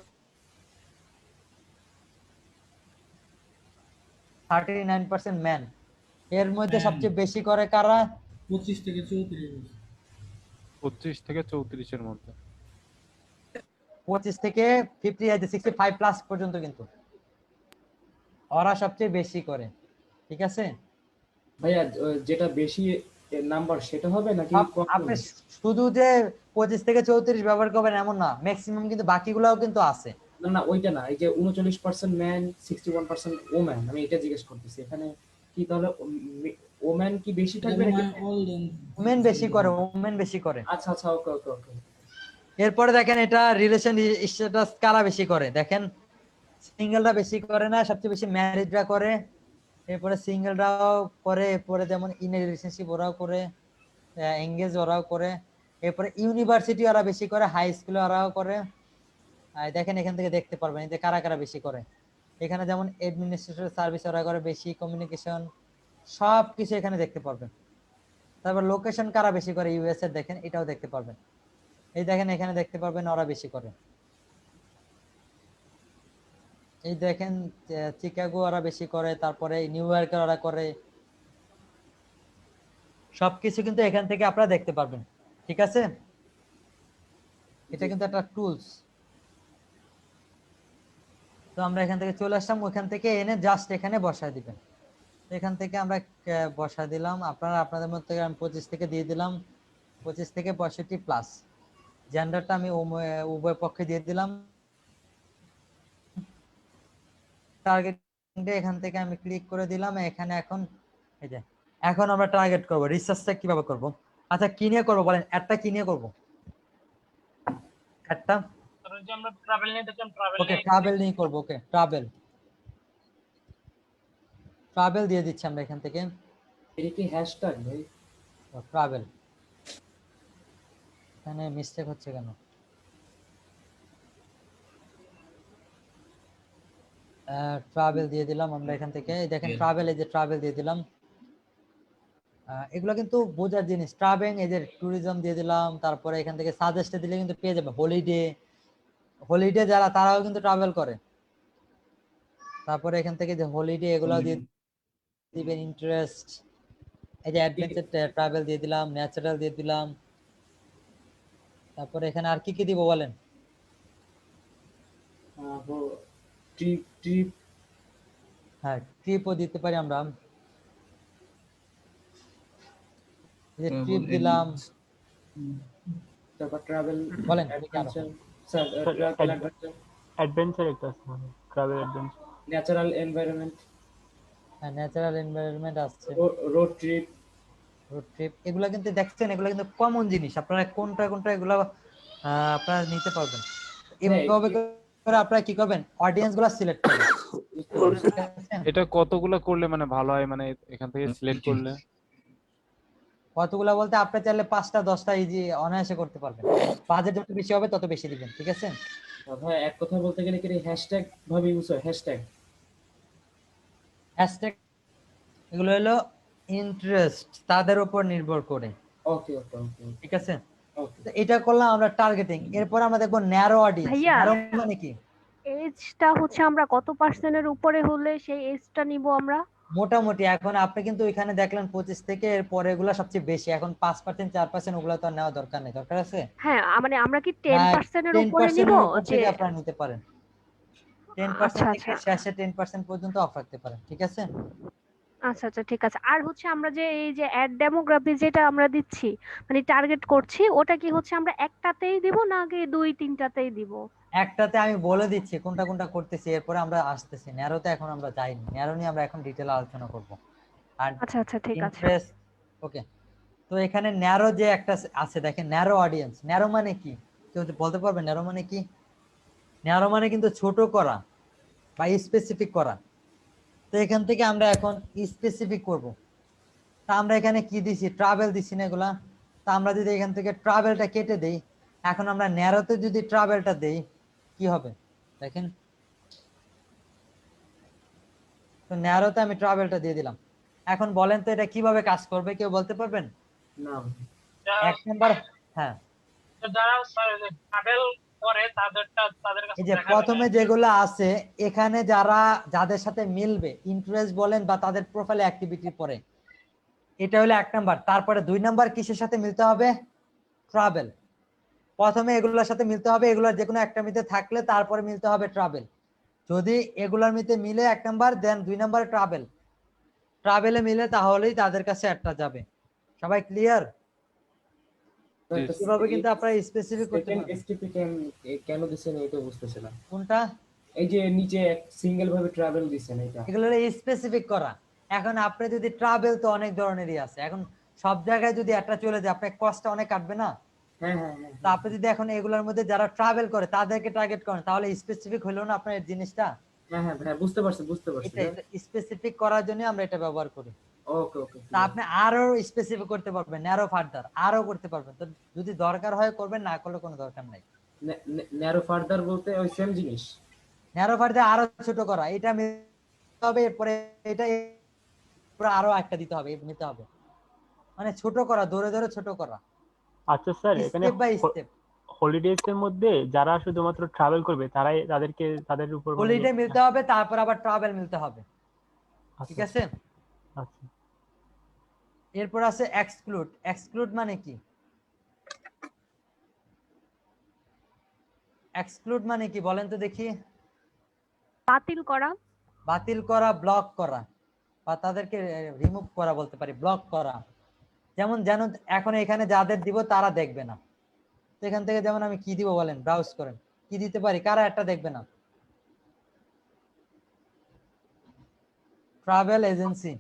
39% ম্যান। এর মধ্যে সবচেয়ে বেশি করে কারা? 25 থেকে 34। 25 থেকে 34-এর মধ্যে। 25 থেকে 50 65 প্লাস পর্যন্ত কিন্তু ওরা সবচেয়ে বেশি করে। ঠিক আছে ভাইয়া, যেটা বেশি নাম্বার সেটা হবে নাকি কম আপনি হবে? শুধু যে 25 থেকে 34 ব্যবহার করবেন এমন না, ম্যাক্সিমাম কিন্তু বাকিগুলোও কিন্তু আছে। না না, ওইটা না, এই যে 39% ম্যান 61% ওম্যান, আমি এটা জিজ্ঞেস করতেছি। এখানে কি তাহলে ওম্যান কি বেশি থাকবে নাকি? ওমেন বেশি করে, ওমেন বেশি করে। আচ্ছা আচ্ছা, ওকে ওকে ওকে। এরপরে দেখেন এটা রিলেশন স্ট্যাটাস কারা বেশি করে, দেখেন সিঙ্গেলরা বেশি করে না, সবচেয়ে বেশি ম্যারিডরা করে, এরপরে সিঙ্গেলরাও করে, এরপরে যেমন ইন রিলেশনশিপ ওরাও করে, এঙ্গেজ ওরাও করে, এরপরে ইউনিভার্সিটি ওরা বেশি করে, হাই স্কুলে ওরাও করে। দেখেন এখান থেকে দেখতে পারবেন যে কারা কারা বেশি করে। এখানে যেমন অ্যাডমিনিস্ট্রেটিভ সার্ভিস ওরা করে বেশি, কমিউনিকেশন সবকিছু এখানে দেখতে পারবেন। তারপর লোকেশন কারা বেশি করে ইউএস এর দেখেন, এটাও দেখতে পারবেন। এই দেখেন এখানে দেখতে পারবেন ওরা বেশি করে। এই দেখেন চিকাগো ওরা বেশি করে, তারপরে নিউ ইয়র্কে ওরা করে, সবকিছু কিন্তু এখান থেকে আপনারা দেখতে পারবেন। ঠিক আছে, এটা কিন্তু একটা টুলস। তো আমরা এখান থেকে চলে আসলাম, ওখান থেকে এনে জাস্ট এখানে বসায় দিবেন। এখান থেকে আমরা বসা দিলাম, আপনারা আপনাদের মধ্যে আমি 25 থেকে দিয়ে দিলাম, 25 থেকে 65 প্লাস। জেন্ডারটা আমি উভয় পক্ষে দিয়ে দিলাম। টার্গেট এখান থেকে আমি ক্লিক করে দিলাম, এখানে এখন এই যে এখন আমরা টার্গেট করব। রিসার্চটা কিভাবে করব? আচ্ছা কি নিয়ে করব বলেন, অ্যাডটা কি নিয়ে করব? অ্যাডটা আমরা ট্রাভেল নিয়ে দেখলাম, ট্রাভেল ওকে ট্রাভেল নিয়ে করব। ওকে ট্রাভেল ট্রাভেল দিয়ে দিচ্ছি আমরা এখান থেকে এটা কি হ্যাশট্যাগ ভাই? ট্রাভেল। এখানে মিস্টেক হচ্ছে কেন? ট্রাভেল দিয়ে দিলাম আমরা এখান থেকে, এই দেখেন ট্রাভেল, এই যে ট্রাভেল দিয়ে দিলাম। এগুলো কিন্তু বোঝার জিনিস। ট্রাভেল, এই যে ট্যুরিজম দিয়ে দিলাম, তারপরে এখান থেকে সাজেস্ট দিলে কিন্তু পেয়ে যাবে। হলিডে, হলিডে যারা তারাও কিন্তু ট্রাভেল করে। তারপরে এখান থেকে যে হলিডে এগুলো দিয়ে দিবেন, ইন্টারেস্ট, এই যে অ্যাডভেঞ্চার ট্রাভেল দিয়ে দিলাম, ন্যাচারাল দিয়ে দিলাম। তারপরে এখানে আর কি কি দিব বলেন? ট্রিপ ট্রিপ হ্যাঁ ট্রিপও দিতে পারি আমরা, এই যে ট্রিপ দিলাম। তারপর ট্রাভেল বলেন adventure, sir travel adventure, adventure একটা আছে, ট্রাভেল অ্যাডভেঞ্চার, ন্যাচারাল এনভায়রনমেন্ট, হ্যাঁ ন্যাচারাল এনভায়রনমেন্ট আছে, রোড ট্রিপ। Road trip. এগুলা কিন্তু দেখছেন, এগুলা কিন্তু কমন জিনিস। আপনারা কোনটা কোনটা এগুলা আপনারা নিতে পারবেন। এইভাবে করে আপনারা কি করবেন, অডিয়েন্স গুলা সিলেক্ট করবেন। এটা কতগুলো করলে মানে ভালো হয়, মানে এখান থেকে সিলেক্ট করলে? কতগুলা বলতে আপনি চাইলে 5টা 10টা ইজি অনায়াসে করতে পারবেন। বাজেট যত বেশি হবে তত বেশি দিবেন, ঠিক আছে? ভাই এক কথা বলতে গেলে কি হ্যাশট্যাগ ভাবে ইউজ হয়? হ্যাশট্যাগ হ্যাশট্যাগ এগুলো হলো ইন্টারেস্ট তাদের উপর নির্ভর করে। ওকে ওকে ওকে ঠিক আছে, তো এটা করলাম আমরা টার্গেটিং। এরপর আমরা দেখবো ন্যারো অডিয়েন্স। ভাইয়া ন্যারো মানে কি? এজটা হচ্ছে আমরা কত পার্সেন্টের উপরে হলে সেই এজটা নিব আমরা? মোটামুটি এখন আপনি কিন্তু এখানে দেখলেন 25 থেকে, এর পরে এগুলা সবচেয়ে বেশি। এখন 5% 4% ওগুলা তো আর নেওয়া দরকার নেই। দরকার আছে? হ্যাঁ মানে আমরা কি হ্যাঁ 10% এর উপরে 10% নিব এর উপর যে? থেকে আপনারা নিতে পারেন। 10% আচ্ছা থেকে আচ্ছা শেষে 10% পর্যন্ত অফ রাখতে পারেন, ঠিক আছে? আচ্ছা আচ্ছা ঠিক আছে। আর হচ্ছে আমরা যে এই যে অ্যাড ডেমোগ্রাফি যেটা আমরা দিচ্ছি মানে টার্গেট করছি, ওটা কি হচ্ছে আমরা একটাতেই দিব নাকি 2-3টাতেই দিব? একটাতে আমি বলে দিচ্ছি কোনটা কোনটা করতেছি, এরপরে আমরা আসতেছি। ন্যারোতে এখন আমরা যাইনি, ন্যারো নিয়ে আমরা এখন ডিটেইল আলোচনা করব। আর আচ্ছা আচ্ছা ঠিক আছে। ইন্টারেস্ট ওকে। তো এখানে ন্যারো যে একটা আছে দেখেন, ন্যারো অডিয়েন্স। ন্যারো মানে কি কেউ বলতে পারবে? ন্যারো মানে কি? ন্যারো মানে কিন্তু ছোট করা বা স্পেসিফিক করা। তো এখান থেকে আমরা এখন স্পেসিফিক করব। তা আমরা এখানে কি দিছি? ট্রাভেল দিছি না এগুলা। তা আমরা যদি এখান থেকে ট্রাভেলটা কেটে দেই, এখন আমরা ন্যারোতে যদি ট্রাভেলটা দেই কি হবে দেখেন। তো ন্যারোতে আমি ট্রাভেলটা দিয়ে দিলাম। এখন বলেন তো এটা কিভাবে কাজ করবে, কেউ বলতে পারবেন? না এক নাম্বার, হ্যাঁ যারা ট্রাভেল করে তাদের কাছে এই যে প্রথমে যেগুলো আছে এখানে যাদের সাথে মিলবে, ইন্টারেস্ট বলেন বা তাদের প্রোফাইল অ্যাক্টিভিটি পরে, এটা হলো 1 নাম্বার। তারপরে 2 নাম্বার কিসের সাথে মিলতে হবে? ট্রাভেল। প্রথমে এগুলোর সাথে মিলতে হবে, এগুলোর যে কোনো একটা মিতে থাকলে তারপরে মিলতে হবে ট্রাভেল। যদি এগুলোর মিতে মিলে 1 নাম্বার, দেন 2 নাম্বার ট্রাভেল। ট্রাভেলে মিলে তাহলেই তাদের কাছে একটা যাবে। সবাই ক্লিয়ার? কিভাবে কিন্তু আপনারা স্পেসিফিক করতে পারবেন। এসটিপি কেন দিছেন এটা বুঝতেছি না। কোনটা? এই যে নিচে সিঙ্গেল ভাবে ট্রাভেল দিছেন এটা। এগুলো স্পেসিফিক করা। এখন আপনি যদি ট্রাভেল তো অনেক ধরনেরই আছে, এখন সব জায়গায় যদি একটা চলে যায় আপনার কষ্টটা অনেক কাটবে না? হ্যাঁ হ্যাঁ হ্যাঁ। তো আপনি যদি এখন এগুলোর মধ্যে যারা ট্রাভেল করে তাদেরকে টার্গেট করেন তাহলে স্পেসিফিক হলো না আপনার এই জিনিসটা? হ্যাঁ হ্যাঁ হ্যাঁ বুঝতে পারছি বুঝতে পারছি। এটা স্পেসিফিক করার জন্য আমরা এটা ব্যবহার করি। ওকে ওকে। তা আপনি আরো স্পেসিফিক করতে পারবেন, ন্যারো ফার্দার আরো করতে পারবেন। তো যদি দরকার হয় করবেন, না করলে কোনো দরকার নাই। ন্যারো ফার্দার বলতে ওই সেম জিনিস? ন্যারো ফার্দার আরো ছোট করা, এটা মিলতে হবে, এরপরে এটা পুরো আরো একটা দিতে হবে, নিতে হবে, মানে ছোট করা, ধরে ধরে ছোট করা। আচ্ছা স্যার, এখানে স্টেপ বাই স্টেপ। হলিডেজ এর মধ্যে যারা শুধুমাত্র ট্রাভেল করবে তারাই তাদের উপর হলিডে মিলতে হবে, তারপর আবার ট্রাভেল মিলতে হবে, ঠিক আছে? আচ্ছা এরপর আছে এক্সক্লুড। এক্সক্লুড মানে কি? এক্সক্লুড মানে কি বলেন তো দেখি? বাতিল করা। বাতিল করা, ব্লক করা, বা তাদেরকে রিমুভ করা বলতে পারি, ব্লক করা। যেমন এখন এখানে যাদের দিব তারা দেখবে না। তো এখান থেকে যেমন আমি কি দিব বলেন, ব্রাউজ করেন, কি দিতে পারি, কারা একটা দেখবে না? ট্রাভেল এজেন্সি,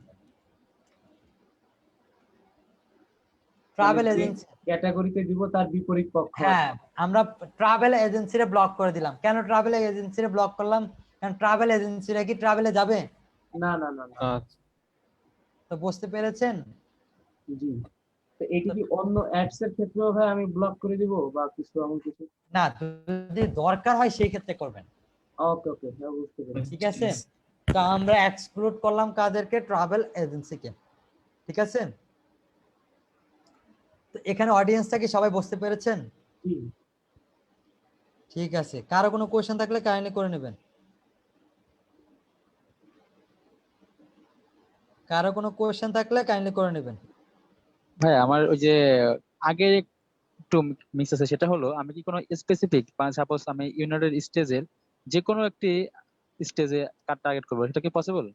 ট্রাভেল এজেন্সি ক্যাটাগরিতে দিব তার বিপরীত পক্ষ হ্যাঁ, আমরা ট্রাভেল এজেন্সিরে ব্লক করে দিলাম। কেন ট্রাভেল এজেন্সিরে ব্লক করলাম? কারণ ট্রাভেল এজেন্সিরা কি ট্রাভেলে যাবে? না না না না। তো বুঝতে পেরেছেন? জি। তো এটি কি অন্য অ্যাডস এর ক্ষেত্রেও ভাই আমি ব্লক করে দিব বা কিছু এমন কিছু? না, যদি দরকার হয় সেই ক্ষেত্রে করবেন। ওকে ওকে, হ্যাঁ বুঝতে পেরেছি। ঠিক আছে, তো আমরা এক্সক্লুড করলাম কাদেরকে? ট্রাভেল এজেন্সিকে। ঠিক আছে, তো এখানে অডিয়েন্সটা কি সবাই বুঝতে পেরেছেন? জি। ঠিক আছে, কারো কোনো কোশ্চেন থাকলে কাইন্ডলি করে নেবেন। কারো কোনো কোশ্চেন থাকলে কাইন্ডলি করে নেবেন। ভাই আমার ওই যে আগে একটু মিস আছে, সেটা হলো আমি কি কোনো স্পেসিফিক, মানে সাপোজ আমি ইউনাইটেড স্টেজের যে কোনো একটি স্টেজে কার টার্গেট করবো, সেটা কি পসিবল?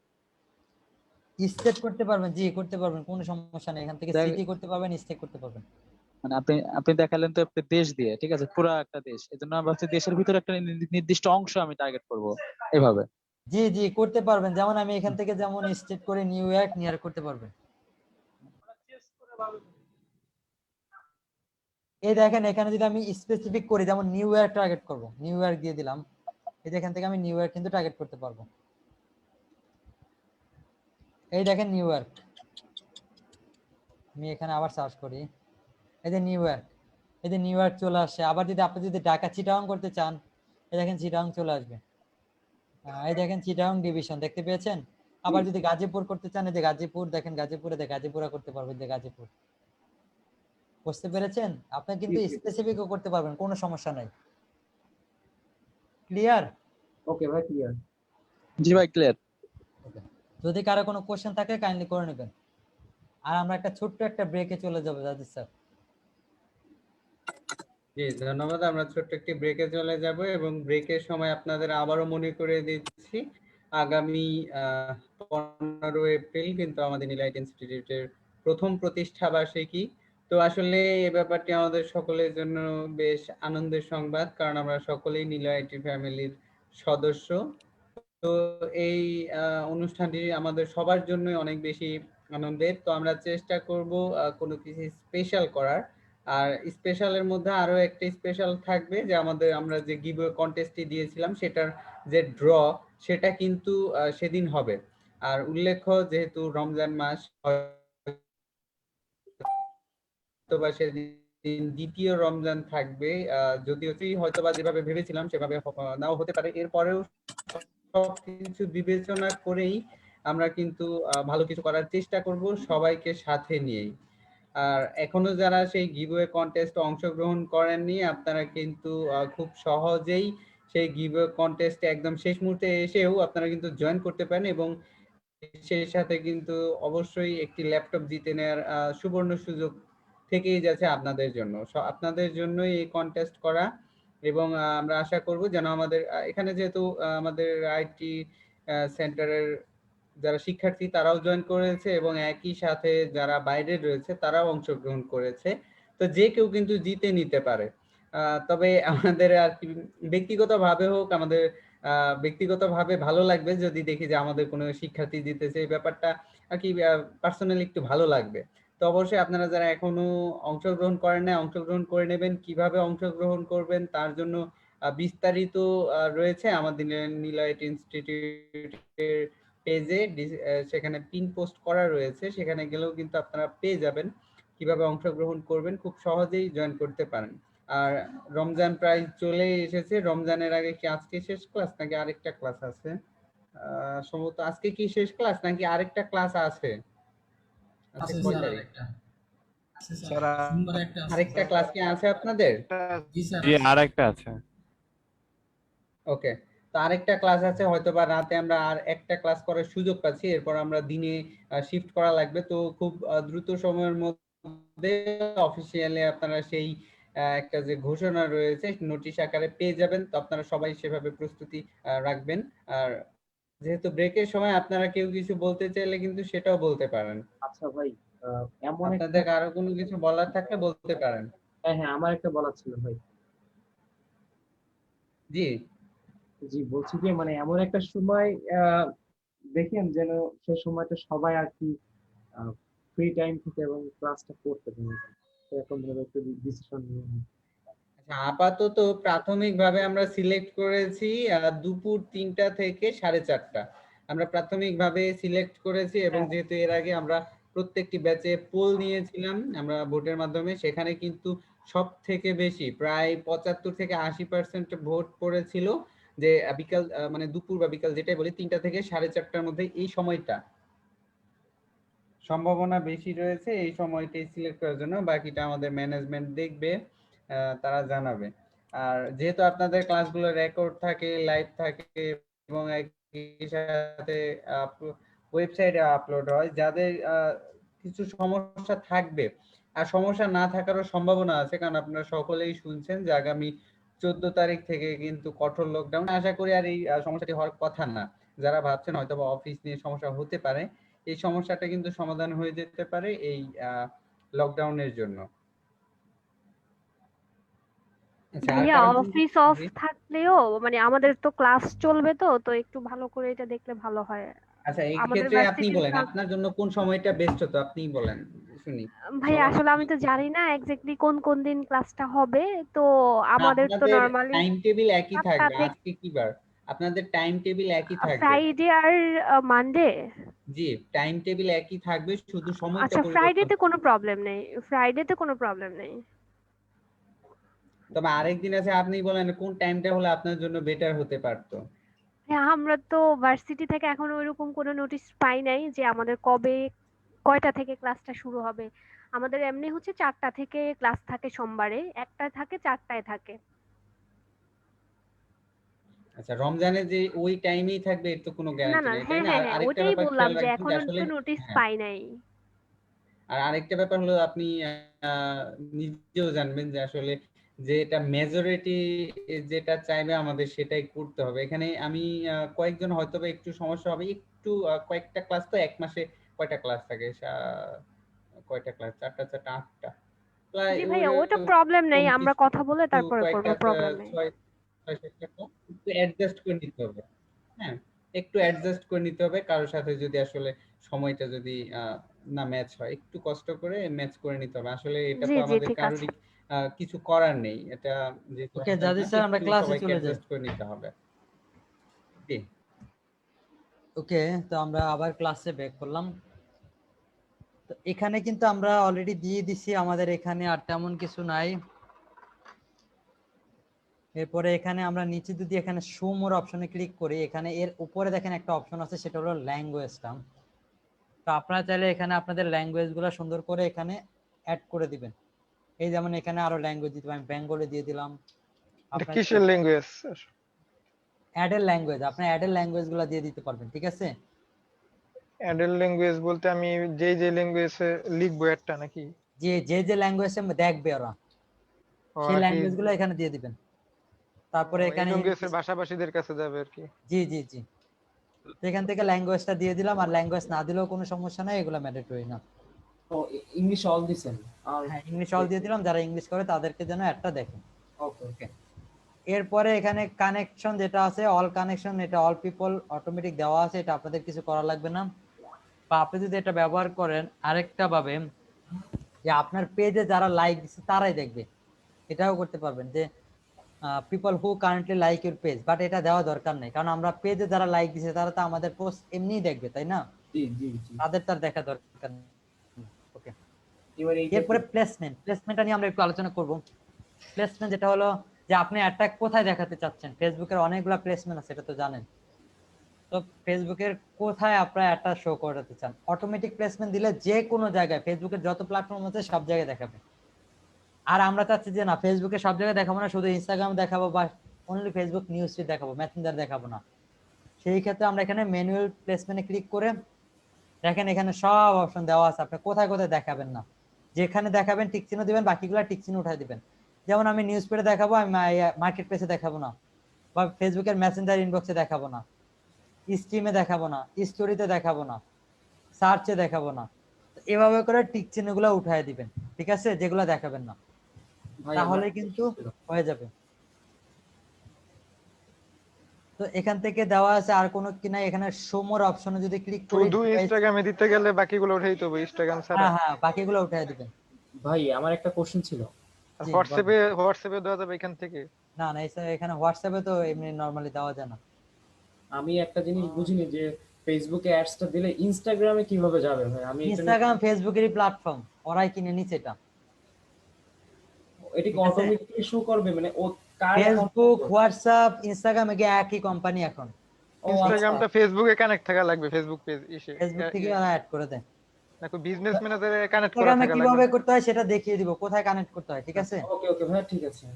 স্টেট করতে পারবেন, জি করতে পারবেন, কোনো সমস্যা নেই। এখান থেকে সিটি করতে পারবেন, স্টেট করতে পারবেন। মানে আপনি আপনি দেখালেন তো আপনি দেশ দিয়ে, ঠিক আছে, পুরো একটা দেশ, এজন্য আমি ভাবছি দেশের ভিতরে একটা নির্দিষ্ট অংশ আমি টার্গেট করব এভাবে। জি জি করতে পারবেন, যেমন আমি এখান থেকে যেমন স্টেট করে নিউ ইয়র্ক করতে পারবেন। এই দেখেন এখানে যদি আমি স্পেসিফিক করি, যেমন নিউ ইয়র্ক টার্গেট করব, নিউ ইয়র্ক দিয়ে দিলাম। এই যে এখান থেকে আমি নিউ ইয়র্ক কিন্তু টার্গেট করতে পারবো। এই দেখেন নিউ ইয়র্ক, আমি এখানে আবার সার্চ করি, এই যে নিউ ইয়র্ক, এই যে নিউ ইয়র্ক চলে আসছে। আবার যদি আপনি যদি ঢাকা চিটাগাং করতে চান, এই দেখেন চিটাগাং চলে আসবে। এই দেখেন চিটাগাং ডিভিশন দেখতে পেয়েছেন। আবার যদি গাজীপুর করতে চান, এই যে গাজীপুর, দেখেন গাজীপুরে গাজীপুরা করতে পারবেন, যে গাজীপুর। বুঝতে পেরেছেন? আপনি কিন্তু স্পেসিফিকও করতে পারবেন, কোনো সমস্যা নাই। ক্লিয়ার? ওকে ভাই, ক্লিয়ার। জি ভাই ক্লিয়ার। যদি কারো কোনো কোশ্চেন থাকে কাইন্ডলি করে নেবেন। আর আমরা একটা ছোট্ট একটা ব্রেকে চলে যাবো দাদি স্যার। জি ধন্যবাদ। আমরা ছোট্ট একটি ব্রেকে চলে যাব এবং ব্রেকের সময় আপনাদের আবারও মনে করে দিচ্ছি, আগামী 15 এপ্রিল কিন্তু আমাদের নিলাইট ইনস্টিটিউটের প্রথম প্রতিষ্ঠা বার্ষিকী। তো আসলে এই ব্যাপারটি আমাদের সকলের জন্য বেশ আনন্দের সংবাদ, কারণ আমরা সকলেই নিলাইটি ফ্যামিলির সদস্য। তো এই অনুষ্ঠানটি আমাদের সবার জন্য অনেক বেশি আনন্দের। তো আমরা চেষ্টা করব কোনো কিছু স্পেশাল করার। আর স্পেশালের মধ্যে আরো একটা স্পেশাল থাকবে, যে আমরা যে গিভওয়ে কন্টেস্টটি দিয়েছিলাম সেটার যে ড্র, সেটা কিন্তু সেদিন হবে। আর উল্লেখ্য, যেহেতু রমজান মাস, হয়তোবা সেদিন দ্বিতীয় রমজান থাকবে, যদিও হয়তোবা যেভাবে ভেবেছিলাম সেভাবে নাও হতে পারে। এরপরেও সবকিছু বিবেচনা করেই আমরা কিন্তু ভালো কিছু করার চেষ্টা করব, সবাইকে সাথে নিয়েই। আর এখনো যারা সেই গিভওয়ে কন্টেস্টে অংশগ্রহণ করেননি, আপনারা কিন্তু খুব সহজেই সেই গিভওয়ে কন্টেস্টে একদম শেষ মুহূর্তে এসেও আপনারা কিন্তু জয়েন করতে পারেন, এবং সেই সাথে কিন্তু অবশ্যই একটি ল্যাপটপ জিতে নেওয়ার সুবর্ণ সুযোগ থেকেই যাচ্ছে আপনাদের জন্য। আপনাদের জন্যই এই কন্টেস্ট করা। এবং আমরা আশা করব যেন আমাদের এখানে, যেহেতু আমাদের আইটি সেন্টারের যারা শিক্ষার্থী তারাও জয়েন করেছে, এবং একই সাথে যারা বাইরে রয়েছে তারাও অংশগ্রহণ করেছে, তো যে কেউ কিন্তু জিতে নিতে পারে। তবে আমাদের আর কি ব্যক্তিগতভাবে হোক, আমাদের ব্যক্তিগতভাবে ভালো লাগবে যদি দেখি যে আমাদের কোনো শিক্ষার্থী জিতেছে, এই ব্যাপারটা আর কি পার্সোনালি একটু ভালো লাগবে। তো অবশ্যই আপনারা যারা এখনো অংশগ্রহণ করেন না, অংশগ্রহণ করে নেবেন। কিভাবে অংশগ্রহণ করবেন তার জন্য বিস্তারিত রয়েছে আমাদের নিলাইট ইনস্টিটিউটের পেজে, সেখানে পিন পোস্ট করা রয়েছে, সেখানে গেলেও কিন্তু আপনারা পেয়ে যাবেন কিভাবে অংশগ্রহণ করবেন, খুব সহজেই জয়েন করতে পারেন। আর রমজান প্রায় চলে এসেছে, রমজানের আগে কি আজকে শেষ ক্লাস নাকি আরেকটা ক্লাস আছে? সম্ভবত আজকে কি শেষ ক্লাস নাকি আরেকটা ক্লাস আছে? আজকে কয় তারিখ? আরেকটা ক্লাস কি আছে আপনাদের? জি আরেকটা আছে। ওকে, তো আরেকটা ক্লাস আছে, হয়তোবা রাতে আমরা আর একটা ক্লাস করার সুযোগ পাচ্ছি, এরপর আমরা দিনে শিফট করা লাগবে। তো খুব দ্রুত সময়ের মধ্যে অফিসিয়ালি আপনারা সেই একটা যে ঘোষণা রয়েছে নোটিশ আকারে পেয়ে যাবেন। তো আপনারা সবাই সেভাবে প্রস্তুতি রাখবেন। আর যেহেতু ব্রেকের সময় আপনারা কেউ কিছু বলতে চাইলে কিন্তু সেটাও বলতে পারেন। আচ্ছা ভাই, এমন আপনাদের আরো কোনো কিছু বলার থাকলে বলতে পারেন। হ্যাঁ হ্যাঁ, আমার একটা বলার ছিল ভাই। জি জি বলছি যে মানে এমন একটা সময় দেখেন যেন সে সময়টা সবাই আর কি ফ্রি টাইম থেকে এবং ক্লাসটা করতে পারে, এরকম ভাবে একটু ডিসিশন নিয়ে। আচ্ছা, আপাতত প্রাথমিকভাবে আমরা সিলেক্ট করেছি দুপুর 3টা থেকে 4:30। আমরা প্রাথমিকভাবে সিলেক্ট করেছি এবং যেহেতু এর আগে আমরা প্রত্যেকটি ব্যাচে পোল নিয়েছিলাম আমরা ভোটের মাধ্যমে, সেখানে কিন্তু সব থেকে বেশি প্রায় 75 থেকে 80% ভোট পড়েছিল যে বিকাল মানে দুপুর বা বিকাল যেটাই বলি 3টা থেকে 4:30টার মধ্যে এই সময়টা সম্ভাবনা বেশি রয়েছে, এই সময়টাই সিলেক্ট করার জন্য। বাকিটা আমাদের ম্যানেজমেন্ট দেখবে, তারা জানাবে। আর যেহেতু আপনাদের ক্লাসগুলো রেকর্ড থাকে, লাইভ থাকে এবং একই সাথে ওয়েবসাইটে আপলোড হয়, যাদের কিছু সমস্যা থাকবে আর সমস্যা না থাকারও সম্ভাবনা আছে, কারণ আপনারা সকলেই শুনছেন যে আগামী 14 তারিখ থেকে কিন্তু কঠোর লকডাউন। আশা করি আর এই সমস্যাটি হওয়ার কথা না। যারা ভাবছেন হয়তো বা অফিস নিয়ে সমস্যা হতে পারে, এই সমস্যাটা কিন্তু সমাধান হয়ে যেতে পারে এই লকডাউনের জন্য। আচ্ছা, আর ভাইয়া কারো অফিস অফ থাকলেও মানে আমাদের তো ক্লাস চলবে, তো তো একটু ভালো করে এটা দেখলে ভালো হয়। আচ্ছা, এই আমাদের ক্ষেত্রে আপনি ভার্সিটির বলেন আপনার জন্য কোন সময়টা বেস্ট হতো, আপনিই বলেন শুনি। ভাইয়া আসলে আমি তো জানি না এক্স্যাক্টলি কোন কোন দিন ক্লাসটা হবে, তো না, আমাদের তো আপনাদের নরমালি টাইম টেবিল একই 7টা থাকবে। থেকে আজকে কি বার? আপনাদের টাইম টেবিল একই থাকবে। ফ্রাইডে আর মানডে। জি, টাইম টেবিল একই থাকবে, শুধু সময়টা আচ্ছা, পরিবর্তন ফ্রাইডেতে হবে। কোনো প্রবলেম নেই, ফ্রাইডেতে কোনো প্রবলেম নেই। তবে আরেকদিন আছে, আপনি বলেন কোন টাইমটা হলে আপনার জন্য বেটার হতে পারতো। হ্যাঁ, আমরা তো ভার্সিটি থেকে এখনো ওইরকম কোনো নোটিশ পাই নাই যে আমাদের কবে কয়টা থেকে ক্লাসটা শুরু হবে। আমাদের এমনি হচ্ছে 4টা থেকে ক্লাস থাকে সোমবারে, 1টায় থাকে 4টায় থাকে। আচ্ছা, রমজানে যে ওই টাইমেই থাকবে এর তো কোনো না গ্যারান্টি না, নেই, তাই হ্যাঁ না? হ্যাঁ আর হ্যাঁ, আরেকটা ওইটাই ব্যাপার বললাম খেয়াল যে রাখবেন যে এখনো আসলে তো নোটিশ হ্যাঁ, পাই নাই। আর আরেকটা ব্যাপার হলো আপনি নিজেও জানবেন যে আসলে যে এটা মেজরিটি যেটা চাইবে আমাদের সেটাই করতে হবে। এখানে আমি কয়েকজন হয়তো বা একটু সমস্যা হবে, একটু কয়েকটা ক্লাস তো এক মাসে কয়টা ক্লাস থাকে, কয়টা ক্লাস, 4টা 4টা 8টা প্রায় জি ভাইয়া, ওটা প্রবলেম নেই, আমরা কথা বলে তারপরে করবো, প্রবলেম নেই। 6-7টা ক্লাস একটু অ্যাডজাস্ট করে নিতে হবে। হ্যাঁ, একটু অ্যাডজাস্ট করে নিতে হবে কারোর সাথে যদি আসলে সময়টা যদি না ম্যাচ হয়, একটু কষ্ট করে ম্যাচ করে নিতে হবে। আসলে এটা জি তো জি, আমাদের ঠিক আছে। কারোরই কিছু করার নেই, এটা যেহেতু ওকে হাতে জাদি না, স্যার, আমরা একটু ক্লাসে সবাইকে চলে যাই। অ্যাডজাস্ট করে নিতে হবে। জি, ওকে, তো আমরা আবার ক্লাসে ব্যাক করলাম। তো এখানে কিন্তু আমরা অলরেডি দিয়ে দিছি, আমাদের এখানে আর তেমন কিছু নাই। এরপরে এখানে আমরা নিচে যদি এখানে শো মোর অপশনে ক্লিক করি, এখানে এর উপরে দেখেন একটা অপশন আছে, সেটা হলো ল্যাঙ্গুয়েজটা। তো আপনারা চাইলে এখানে আপনাদের ল্যাঙ্গুয়েজ গুলো সুন্দর করে এখানে অ্যাড করে দিবেন। এই যেমন এখানে আরো ল্যাঙ্গুয়েজ দিতে পারেন, বেঙ্গলি দিয়ে দিলাম। এটা কিসের ল্যাঙ্গুয়েজ? অ্যাডের ল্যাঙ্গুয়েজ, আপনি অ্যাডের ল্যাঙ্গুয়েজ গুলো দিয়ে দিতে পারবেন, ঠিক আছে? অ্যাডেল ল্যাঙ্গুয়েজ বলতে আমি যে ল্যাঙ্গুয়েজে লিখবো একটা নাকি? যে যে যে ল্যাঙ্গুয়েজে দেখবে ওরা, সেই ওরা কি ল্যাঙ্গুয়েজ গুলো এখানে দিয়ে দিবেন। তারপরে এই এখানে ল্যাঙ্গুয়েজের ভাষাভাষীদের কাছে যাবে আর কি? জি জি জি, এখান থেকে ল্যাঙ্গুয়েজটা দিয়ে দিলাম, আর ল্যাঙ্গুয়েজ না দিলেও কোনো সমস্যা নাই, এগুলো ম্যান্ডেটরি না। ও, ইংলিশ অল দিছেন? আর হ্যাঁ, ইংলিশ অল দিয়ে দিলাম, যারা ইংলিশ করে তাদেরকে যেন একটা দেখেন। ওকে ওকে। এরপরে এখানে কানেকশন যেটা আছে, অল কানেকশন, এটা অল পিপল অটোমেটিক দেওয়া আছে, এটা আপনাদের কিছু করা লাগবে না। বা আপনি যদি এটা ব্যবহার করেন আরেকটা ভাবে, যে আপনার পেজে যারা লাইক দিচ্ছে তারাই দেখবে, এটাও করতে পারবেন যে people who currently like your page, but এটা দেওয়া দরকার নেই, কারণ আমরা পেজে যারা লাইক দিচ্ছে তারা তো আমাদের পোস্ট এমনিই দেখবে, তাই না? জি জি জি। তাদের তার দেখা দরকার নেই। ওকে, এবারে এরপরে প্লেসমেন্টটা নিয়ে আমরা একটু আলোচনা করব। প্লেসমেন্ট যেটা হলো যে আপনি অ্যাডটা কোথায় দেখাতে চাচ্ছেন। ফেসবুকের অনেকগুলো প্লেসমেন্ট আছে, এটা তো জানেন। তো ফেসবুকের কোথায় আপনারা অ্যাডটা শো করাতে চান? অটোমেটিক প্লেসমেন্ট দিলে যে কোনো জায়গায়, ফেসবুকের যত প্ল্যাটফর্ম আছে সব জায়গায় দেখাবে। আর আমরা চাচ্ছি যে না, ফেসবুকে সব জায়গায় দেখাবো না, শুধু ইনস্টাগ্রাম দেখাবো বা অনলি ফেসবুক নিউজ ফিড দেখাবো, মেসেঞ্জার দেখাবো না। সেই ক্ষেত্রে আমরা এখানে ম্যানুয়াল প্লেসমেন্টে ক্লিক করে দেখেন এখানে সব অপশন দেওয়া আছে, আপনি কোথায় কোথায় দেখাবেন না, যেখানে দেখাবেন টিক চিহ্ন দিবেন, বাকিগুলো টিক চিহ্ন উঠাই দিবেন। যেমন আমি নিউজ পেডে দেখাবো, আমি মার্কেট প্লেসে দেখাবো না, বা ফেসবুকের মেসেঞ্জার ইনবক্সে দেখাবো না, স্ট্রিমে দেখাবো না, স্টোরিতে দেখাবো না, সার্চে দেখাবো না। এভাবে করে টিক চিহ্নগুলো উঠাই দিবেন, ঠিক আছে, যেগুলো দেখাবেন না, তাহলে কিন্তু হয়ে যাবে। তো এখান থেকে দেওয়া আছে আর কোনো কি নাই, এখানে শো মোর অপশনে যদি ক্লিক করি শুধু ইনস্টাগ্রামে দিতে গেলে বাকিগুলো উঠাই দিতে হবে ইনস্টাগ্রাম ছাড়া। হ্যাঁ হ্যাঁ বাকিগুলো উঠাই দিবেন। ভাই আমার একটা কোশ্চেন ছিল। আর জি, হোয়াটসঅ্যাপে দেওয়া যাবে এখান থেকে? না না এখানে হোয়াটসঅ্যাপে তো এমনি নরমালি দেওয়া যায় না। আমি একটা জিনিস বুঝিনি যে ফেসবুকে অ্যাডসটা দিলে ইনস্টাগ্রামে কিভাবে যাবে ভাই? আমি এটা নিয়ে ইনস্টাগ্রাম ফেসবুকেরই প্ল্যাটফর্ম, ওরাই কিনে নিচ্ছে এটা। এটা কি ঠিক আছে? অটোমেটিক্যালি শো করবে মানে ও কার ফেসবুক হোয়াটসঅ্যাপ ইনস্টাগ্রাম একে একই কোম্পানি এখন। ও আচ্ছা ইনস্টাগ্রামটা ফেসবুকে কানেক্ট থাকা লাগবে, ফেসবুক পেজ ফেসবুক থেকে ওরা অ্যাড করে দেয়। নাকি বিজনেস ম্যানেজারে কানেক্ট করা ইনস্টাগ্রামে থাকা কিভাবে লাগবে? করতে হয় সেটা দেখিয়ে দিব, কোথায় কানেক্ট করতে হয়, ঠিক আছে? ওকে ওকে ভাই ঠিক আছে।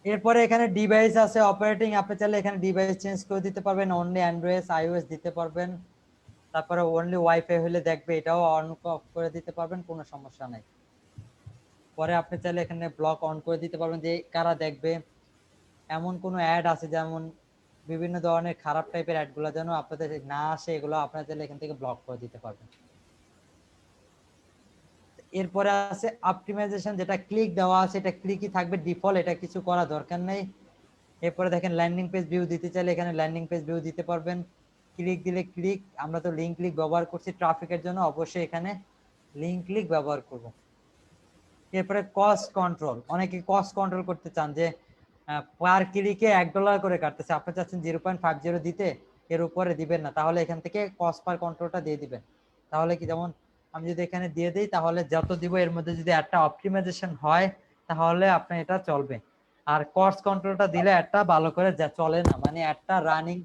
এরপরে এখানে ডিভাইস আছে, অপারেটিং আপনি চাইলে এখানে ডিভাইস চেঞ্জ করে দিতে পারবেন, অনলি অ্যান্ড্রয়েড আইওএস দিতে পারবেন, তারপরে অনলি ওয়াইফাই হলে দেখবে এটাও অন অফ করে দিতে পারবেন, কোনো সমস্যা নাই। পরে আপনি চাইলে এখানে ব্লক অন করে দিতে পারবেন যে কারা দেখবে। এমন কোনো অ্যাড আছে যেমন বিভিন্ন ধরনের খারাপ টাইপের অ্যাডগুলো যেন আপনাদের না আসে, এগুলো আপনারা চাইলে এখান থেকে ব্লক করে দিতে পারবেন। এরপরে আছে অপটিমাইজেশন, যেটা ক্লিক দেওয়া আছে এটা ক্লিকই থাকবে ডিফল্ট, এটা কিছু করা দরকার নেই। এরপরে দেখেন ল্যান্ডিং পেজ ভিউ দিতে চাইলে এখানে ল্যান্ডিং পেজ ভিউ দিতে পারবেন। ক্লিক দিলে ক্লিক, আমরা তো লিঙ্ক ক্লিক ব্যবহার করছি ট্রাফিকের জন্য, অবশ্যই এখানে লিঙ্ক ক্লিক ব্যবহার করব। এরপরে কস্ট কন্ট্রোল, অনেকে কস্ট কন্ট্রোল করতে চান যে পার ক্লিকে $1 করে কাটতেছে, আপনি চাচ্ছেন 0.50 দিতে, এর উপরে দিবেন না, তাহলে এখান থেকে কস্ট পার কন্ট্রোলটা দিয়ে দিবেন। তাহলে কি, যেমন আমি যদি এখানে দিয়ে দিই তাহলে যত দিব এর মধ্যে যদি একটা অপটিমাইজেশন হয় তাহলে আপনার এটা চলবে। আর কস্ট কন্ট্রোলটা দিলে একটা ভালো করে চলে না, মানে একটা রানিং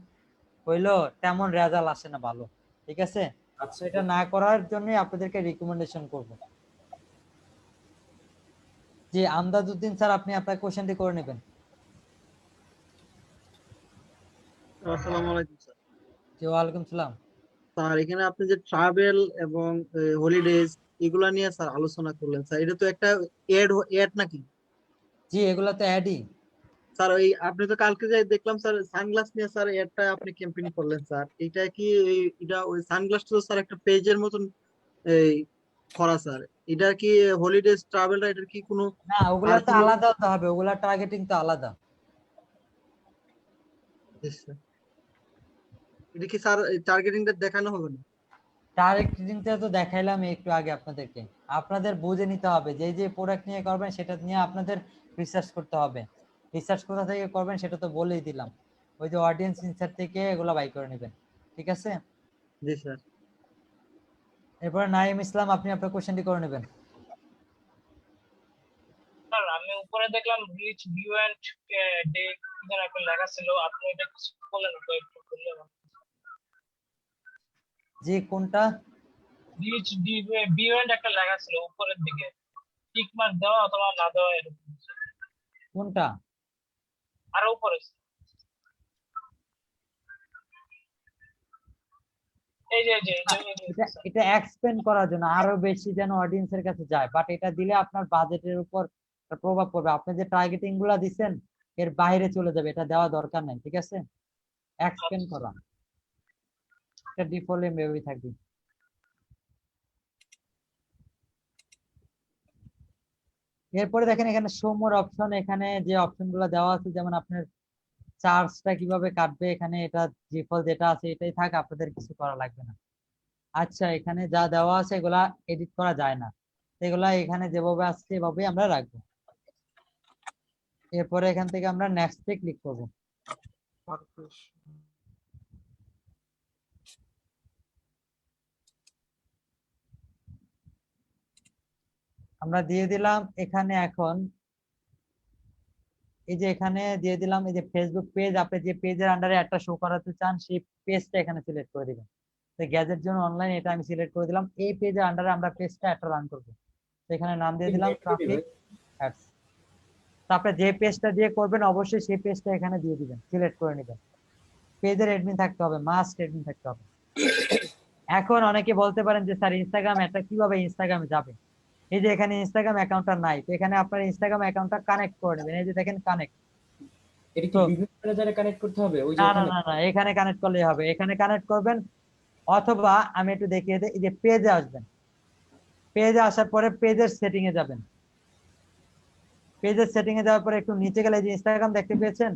হইলো তেমন রেজাল্ট আসে না ভালো, ঠিক আছে? আচ্ছা এটা না করার জন্যই আপনাদেরকে রিকমেন্ডেশন করব। জি আমদাদুদ্দিন স্যার, আপনি আপনার কোশ্চেনটি করে নেবেন। আসসালামু আলাইকুম স্যার। জি ওয়ালাইকুম সালাম। স্যার এখানে আপনি যে ট্রাভেল এবং হলিডেজ এগুলা নিয়ে স্যার আলোচনা করলেন স্যার, এটা তো একটা এড নাকি? জি এগুলা তো অ্যাডই। স্যার ওই আপনি তো কালকে যাই দেখলাম স্যার সানগ্লাস নিয়ে স্যার এডটা আপনি ক্যাম্পেইন করলেন স্যার, এটা কি এটা ওই সানগ্লাসটা তো স্যার একটা পেজের মতন এই করা স্যার, এটা কি হলিডেজ ট্রাভেলটা এটার কি কোনো না ওগুলা তো আলাদা হতে হবে, ওগুলা টার্গেটিং তো আলাদা। এটা কি স্যার টার্গেটিংটা দেখানো হবে না? টার্গেটিংটা তো দেখাইলাম একটু আগে আপনাদেরকে, আপনাদের বুঝে নিতে হবে যে যে প্রোডাক্ট নিয়ে করবেন সেটা নিয়ে আপনাদের রিসার্চ করতে হবে। রিসার্চ কোথা থেকে করবেন সেটা তো বলেই দিলাম, ওই যে অডিয়েন্স ইনসাইট থেকে এগুলো বাই করে নেবেন, ঠিক আছে? জি স্যার। এরপরে নাইম ইসলাম, আপনি আপনার কোশ্চেনটি করে নেবেন। স্যার আমি উপরে দেখলাম রিচ ভিউ এন্ড ডে কি একটা লেখা ছিল, আপনি এটা কিছু বলেন তো একটু বললে। জি কোনটা? রিচ ভিউ এন্ড একটা লেখা ছিল উপরের দিকে, টিক মার্ক দেওয়া অথবা না দেওয়া এরকম। কোনটা? আর উপরে এই যে এটা এক্সপ্যান্ড করার জন্য আরো বেশি যেন অডিয়েন্সের কাছে যায়, বাট এটা দিলে আপনার বাজেটের উপর প্রভাব পড়বে, আপনি যে টার্গেটিং গুলা দিচ্ছেন এর বাইরে চলে যাবে, এটা দেওয়া দরকার নাই, ঠিক আছে? এক্সপ্যান্ড করা এটা ডিফল্ট এমবিআই থাকবে। এরপরে দেখেন এখানে শো মোর অপশন, এখানে যে অপশন গুলো দেওয়া আছে যেমন আপনার চার্জটা কিভাবে কাটবে, এখানে এটা ডিফল্ট যেটা আছে এটাই থাক, আপনাদের কিছু করা লাগবে না। আচ্ছা এখানে যা দেওয়া আছে এগুলা এডিট করা যায় না, এগুলা এখানে যেভাবে আসছে এভাবেই আমরা রাখবো। এরপরে এখান থেকে আমরা নেক্সটে ক্লিক করব। আমরা দিয়ে দিলাম এখানে, এখন এই যে এখানে দিয়ে দিলাম এই যে ফেসবুক পেজ, আপনি যে পেজের আন্ডারে একটা শো করাতে চান সেই পেজটা এখানে সিলেক্ট করে দিবেন। তো গ্যাজেট জন্য অনলাইন এটা আমি সিলেক্ট করে দিলাম, এই পেজের আন্ডারে আমরা পেজটা একটা রান করব। তো এখানে নাম দিয়ে দিলাম ট্রাফিক অ্যাডস। তারপরে যে পেজটা দিয়ে করবেন অবশ্যই সেই পেজটা এখানে দিয়ে দিবেন, সিলেক্ট করে নেবেন। পেজের অ্যাডমিন থাকতে হবে, মাস্ট অ্যাডমিন থাকতে হবে। এখন অনেকে বলতে পারেন যে স্যার ইনস্টাগ্রাম এটা কিভাবে ইনস্টাগ্রামে যাবে? এই যে এখানে ইনস্টাগ্রাম অ্যাকাউন্টটা নাই, তো এখানে আপনার ইনস্টাগ্রাম অ্যাকাউন্টটা কানেক্ট করে নেবেন, এই যে দেখেন কানেক্ট। এটা কি বিজনেস ম্যানেজারে কানেক্ট করতে হবে? ওই যে না না ওখানে না না এখানে কানেক্ট করলেই হবে, এখানে কানেক্ট করবেন, অথবা আমি একটু দেখিয়ে দিই, এই যে পেজে আসবেন, পেজে আসার পরে পেজের সেটিং এ যাবেন, পেজের সেটিং এ যাওয়ার পরে একটু নিচে গেলে যে ইনস্টাগ্রাম দেখতে পেয়েছেন,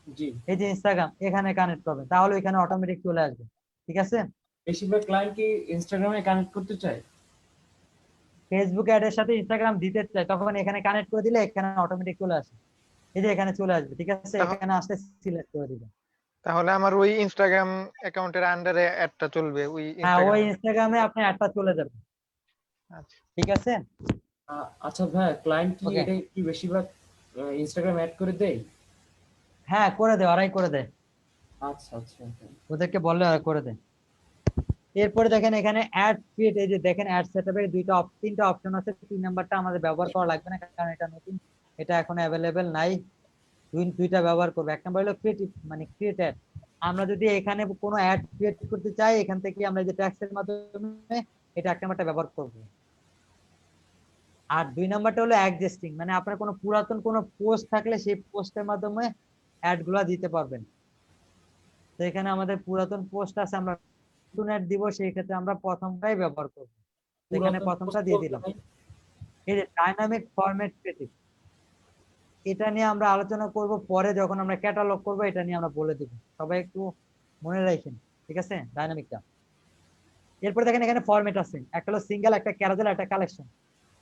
জি। এই যে ইনস্টাগ্রাম এখানে কানেক্ট করবেন, তাহলে এখানে অটোমেটিক চলে আসবে। ঠিক আছে? বেশিরভাগ ক্লায়েন্ট কি ইনস্টাগ্রামে কানেক্ট করতে চায়? ফেসবুক অ্যাড এর সাথে ইনস্টাগ্রাম দিতে চাই, তখন এখানে কানেক্ট করে দিলে এখানে অটোমেটিক চলে আসে। এই যে এখানে চলে আসবে। ঠিক আছে? এখানে আসতে সিলেক্ট করে দিবেন। তাহলে আমার ওই ইনস্টাগ্রাম অ্যাকাউন্টের আন্ডারে অ্যাডটা চলবে ওই হ্যাঁ, ওই ইনস্টাগ্রামে। ইনস্টাগ্রামে আপনি অ্যাডটা চলে যাবে। আচ্ছা ঠিক আছে? আচ্ছা ভাই, ক্লায়েন্ট কি ওকে। এটা কি বেশিরভাগ ইনস্টাগ্রাম অ্যাড করে দেয়? হ্যাঁ, করে দেয়, ওরাই করে দেয়। আচ্ছা আচ্ছা okay. ওদেরকে বললে ওরা করে দেয়। এরপরে দেখেন এখানে অ্যাড ক্রিয়েট, এই যে দেখেন অ্যাড সেটআপে তিনটা অপশন আছে। 3 নাম্বারটা আমাদের ব্যবহার করা লাগবে না, কারণ এটা নতুন, এটা এখন অ্যাভেলেবেল নাই। দুইটা ব্যবহার করবো। 1 নাম্বার হলো ক্রিয়েটিভ, মানে ক্রিয়েট অ্যাড। আমরা যদি এখানে কোনো অ্যাড ক্রিয়েট করতে চাই, এখান থেকে আমরা যে ট্যাক্সের মাধ্যমে এটা 1 নাম্বারটা ব্যবহার করব। আর 2 নাম্বারটা হলো এক্সিস্টিং, মানে আপনার কোনো পুরাতন কোনো পোস্ট থাকলে সেই পোস্টের মাধ্যমে অ্যাড গুলা দিতে পারবেন। তো এখানে আমাদের পুরাতন পোস্ট আছে, আমরা নতুন অ্যাড দিব, সেই ক্ষেত্রে আমরা প্রথমটাই ব্যবহার করব। এখানে পুরাতন প্রথমটা post দিয়ে বলতে দিলাম। ভাই? এই যে ডাইনামিক ফরম্যাট ক্রিয়েটিভ, এটা নিয়ে আমরা আলোচনা করব পরে, যখন আমরা ক্যাটালগ করব এটা নিয়ে আমরা বলে দেব। সবাই একটু মনে রাখেন। ঠিক আছে? ডাইনামিকটা। এরপর দেখেন এখানে ফরম্যাট আছে, একটা হলো সিঙ্গেল, একটা ক্যারাজেল, একটা কালেকশন।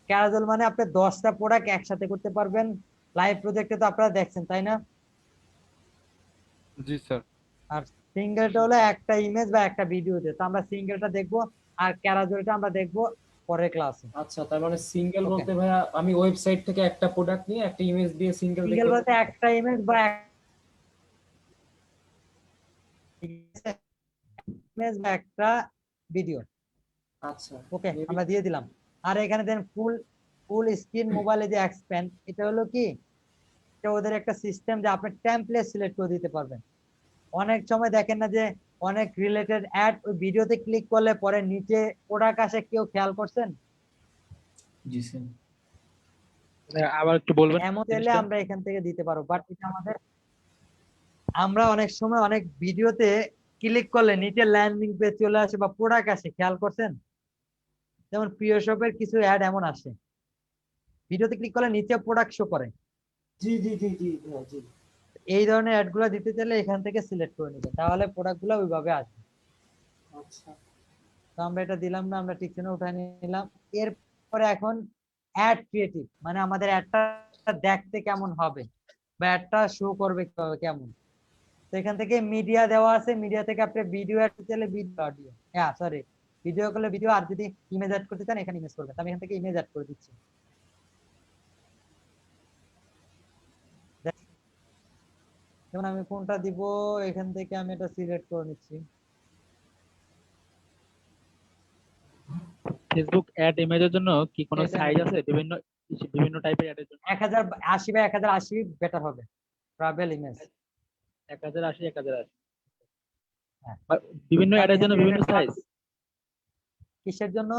ক্যারাজেল মানে আপনি 10টা প্রোডাক্ট একসাথে করতে পারবেন। লাইভ প্রজেক্টে তো আপনারা দেখছেন, তাই না? জি স্যার। আর সিঙ্গেলটা হলো একটা ইমেজ বা একটা ভিডিওতে, তো আমরা সিঙ্গেলটা দেখবো, আর ক্যারাজেলটা আমরা দেখবো পরের ক্লাসে। আচ্ছা, তার মানে সিঙ্গেল বলতে ভাইয়া আমি ওয়েবসাইট থেকে একটা প্রোডাক্ট নিয়ে একটা ইমেজ দিয়ে সিঙ্গেল সিঙ্গেল দেখে বলতে একটা ইমেজ বা একটা ভিডিও। আচ্ছা ওকে, আমরা দিয়ে দিলাম। আর এখানে দেন ফুল স্ক্রিন মোবাইলে যে এক্সপ্যান্ড, এটা হলো কি, এটা ওদের একটা সিস্টেম যে আপনি টেমপ্লেট সিলেক্ট করে দিতে পারবেন। অনেক সময় দেখেন না যে অনেক রিলেটেড অ্যাড ওই ভিডিওতে ক্লিক করলে পরে নিচে প্রোডাক্ট আসে, কেউ খেয়াল করছেন? জি স্যার। আবার একটু বলবেন এমন চাইলে আমরা এখান থেকে দিতে পারবো, বাট এটা আমাদের, আমরা অনেক সময় অনেক ভিডিওতে ক্লিক করলে নিচে ল্যান্ডিং পেজ চলে আসে বা প্রোডাক্ট আসে, খেয়াল করছেন? যেমন প্রিয় শপের কিছু অ্যাড এমন আসে, ভিডিওতে ক্লিক করলে নিচে প্রোডাক্ট শো করে। জি জি জি জি জি। এই ধরনের অ্যাড গুলা দিতে চাইলে এখান থেকে সিলেক্ট করে নিবেন, তাহলে প্রোডাক্ট গুলো ওইভাবে আসবে। আচ্ছা, তো আমরা এটা দিলাম না, আমরা ঠিক চিহ্ন উঠাই নিলাম। এরপরে এখন অ্যাড ক্রিয়েটিভ, মানে আমাদের অ্যাডটা দেখতে কেমন হবে বা অ্যাডটা শো করবে কেমন। তো এখান থেকে মিডিয়া দেওয়া আছে, মিডিয়া থেকে আপনি ভিডিও অ্যাড করতে চাইলে ভিডিও, অডিও, হ্যাঁ সরি, ভিডিও করলে ভিডিও, আর যদি ইমেজ অ্যাড করতে চান এখানে ইমেজ করবেন। আমি এখান থেকে ইমেজ অ্যাড করে দিচ্ছি। যেমন আমি কোনটা দিব, এখান থেকে আমি এটা সিলেক্ট করে নিচ্ছি। ফেসবুক অ্যাড ইমেজের জন্য কি কোনো এটা সাইজ আছে? বিভিন্ন টাইপের অ্যাডের জন্য 1080 বাই 1080 বেটার হবে, ট্রাভেল ইমেজ 1080 1080। হ্যাঁ। বিভিন্ন আমি অ্যাডের জন্য এখান থেকে বিভিন্ন এটা সাইজ, কিসের জন্য?